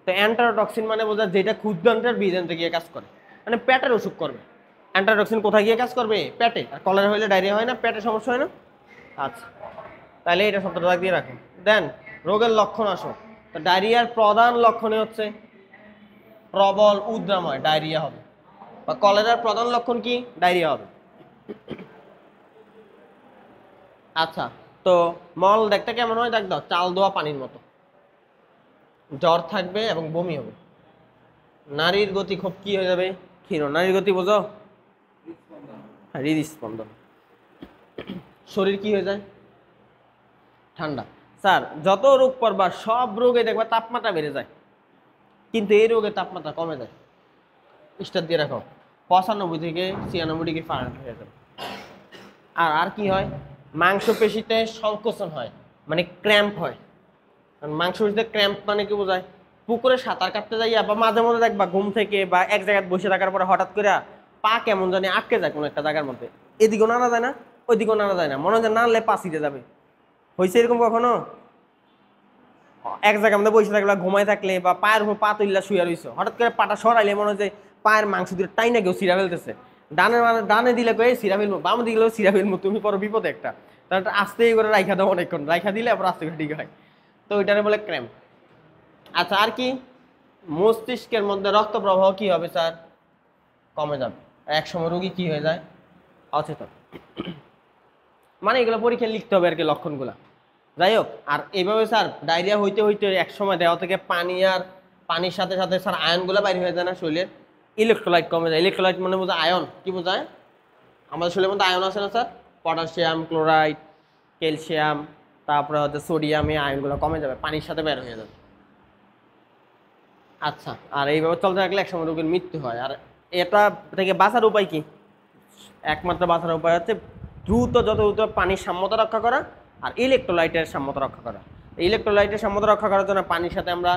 তো অ্যান্টারোটক্সিন মানে বোঝায় যেটা ক্ষুদ্রান্ত্রের বীজযন্ত্রে গিয়ে কাজ করে, মানে পেটের অসুখ করবে। অ্যান্টারোটক্সিন কোথায় গিয়ে কাজ করবে? পেটে। আর কলেরা হইলে ডায়রিয়া হয় না? পেটের সমস্যা হয় না? আচ্ছা, তাহলে এটা শব্দটা দাগ দিয়ে রাখুন। দেন রোগের লক্ষণ আসো। তো ডায়রিয়ার প্রধান লক্ষণই হচ্ছে প্রবল উদ্রাময়, ডায়রিয়া হবে। বা কলেরার প্রধান লক্ষণ কি? ডায়রিয়া হবে। আচ্ছা, তো মল দেখতে কেমন হয়? দেখ দাও, চাল ধোয়া পানির মতো। জ্বর থাকবে এবং বমি হবে। নারীর গতি খুব কি হয়ে যাবে? ক্ষীণ। নারীর গতি বোঝো? হৃদস্পন্দন। শরীর কি হয়ে যায়? ঠান্ডা। স্যার যত রোগ পড়বা সব রোগে দেখবা তাপমাত্রা বেড়ে যায়, কিন্তু এই রোগে তাপমাত্রা কমে যায়। স্টার দিয়ে রাখো, 95 থেকে 96 ডিগ্রি ফারেনহাইট হয়ে যাবে। আর আর কি হয়? মাংসপেশিতে সংকোচন হয়, মানে ক্র্যাম্প হয়। মাংসপেশিতে ক্র্যাম্প মানে কি বোঝায়? পুকুরে সাঁতার কাটতে যাইয়া বা মাঝে মধ্যে দেখবা ঘুম থেকে বা এক জায়গায় বসে থাকার পরে হঠাৎ করে পা কেমন জানি আটকে যায় কোনো একটা জায়গার মধ্যে, এদিকেও নাড়া যায় না ওইদিকেও নাড়া যায় না, মনে হয় নাড়লে পা ছিঁড়ে যাবে। হয়েছে এরকম কখনো? এক জায়গার মধ্যে বসে থাকলে, ঘুমায় থাকলে বা পায়ের উপর পা তুললা শুয়ে রইছো, হঠাৎ করে পাটা সরাইলে মনে হয় যে পায়ের মাংস দিয়ে টাইনা কেউ সিরা ফেলতেছে, ডানে দিলে কয়ে সিরা ফেলবো, বামে দিলেও সিরা ফেলবো, তুমি পরে বিপদে একটা, তাহলে আস্তে করে রাইখা দাও অনেকক্ষণ, রাইখা দিলে আবার আস্তে করে ঠিক হয়। তো ওইটারে বলে ক্র্যাম্প। আচ্ছা আর কি, মস্তিষ্কের মধ্যে রক্ত প্রবাহ কি হবে স্যার? কমে যাবে। এক সময় রোগী কি হয়ে যায়? অচেতন। মানে এগুলো পরীক্ষায় লিখতে হবে আর কি লক্ষণগুলা। যাই হোক, আর এইভাবে স্যার ডায়রিয়া হইতে হইতে এক সময় দেওয়া থেকে পানি, আর পানির সাথে সাথে স্যার আয়নগুলো বাইরে হয়ে যায় না শরীরের, ইলেকট্রোলাইট কমে যায়। ইলেকট্রোলাইট মানে বোঝায় আয়ন, কি বোঝায়? আমাদের শরীরের মধ্যে আয়ন আছে না স্যার, পটাশিয়াম, ক্লোরাইড, ক্যালসিয়াম, তারপরে হচ্ছে সোডিয়াম, এই আয়নগুলো কমে যাবে, পানির সাথে বের হয়ে যাবে। আচ্ছা, আর এইভাবে চলতে থাকলে একসময় রোগীর মৃত্যু হয়। আর এটা থেকে বাঁচার উপায় কি? একমাত্র বাঁচার উপায় হচ্ছে যত দ্রুত পানির সাম্যতা রক্ষা করা আর ইলেকট্রোলাইটের সাম্যতা রক্ষা করা। ইলেকট্রোলাইটের সাম্যতা রক্ষা করার জন্য পানির সাথে আমরা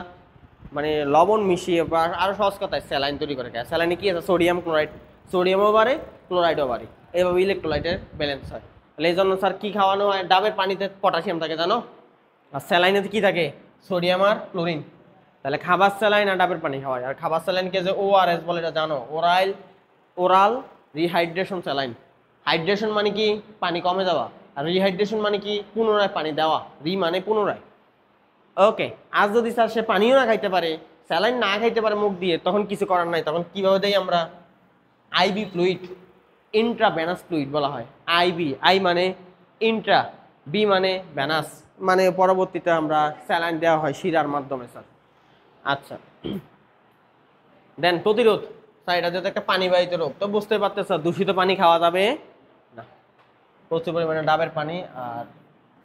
মানে লবণ মিশিয়ে বা আরও সহজ কথায় স্যালাইন তৈরি করে খাই। স্যালাইনে কি আছে? সোডিয়াম ক্লোরাইড, সোডিয়ামও বাড়ে, ক্লোরাইডও বাড়ে, এইভাবে ইলেকট্রোলাইটের ব্যালেন্স হয়। তাহলে এই জন্য স্যার কী খাওয়ানো হয়? ডাবের পানিতে পটাশিয়াম থাকে জানো, আর স্যালাইনেতে কী থাকে? সোডিয়াম আর ক্লোরিন। তাহলে খাবার স্যালাইন আর ডাবের পানি খাওয়ায়। আর খাবার স্যালাইনকে যে ORS বলে এটা জানো? Oral rehydration saline. হাইড্রেশন মানে কি? পানি কমে যাওয়া, আর রিহাইড্রেশন মানে কি? পুনরায় পানি দেওয়া, মানে পুনরায়। ওকে, আজ যদি স্যার সে পানিও না খাইতে পারে, স্যালাইন না খাইতে পারে মুখ দিয়ে, তখন কিছু করার নাই। তখন কিভাবে দেই আমরা? আইবি ফ্লুইড, ইন্ট্রাভেনাস ফ্লুইড বলা হয়। আই মানে ইন্ট্রা, বি মানে ভ্যানাস, মানে পরবর্তীতে আমরা স্যালাইন দেওয়া হয় শিরার মাধ্যমে স্যার। আচ্ছা, দেন প্রতিরোধ। স্যার এটা যেহেতু একটা পানিবাহিত রোগ, তো বুঝতে পারতে স্যার দূষিত পানি খাওয়া যাবে না, প্রচুর পরিমাণে ডাবের পানি আর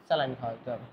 স্যালাইন খাওয়া যেতে হবে।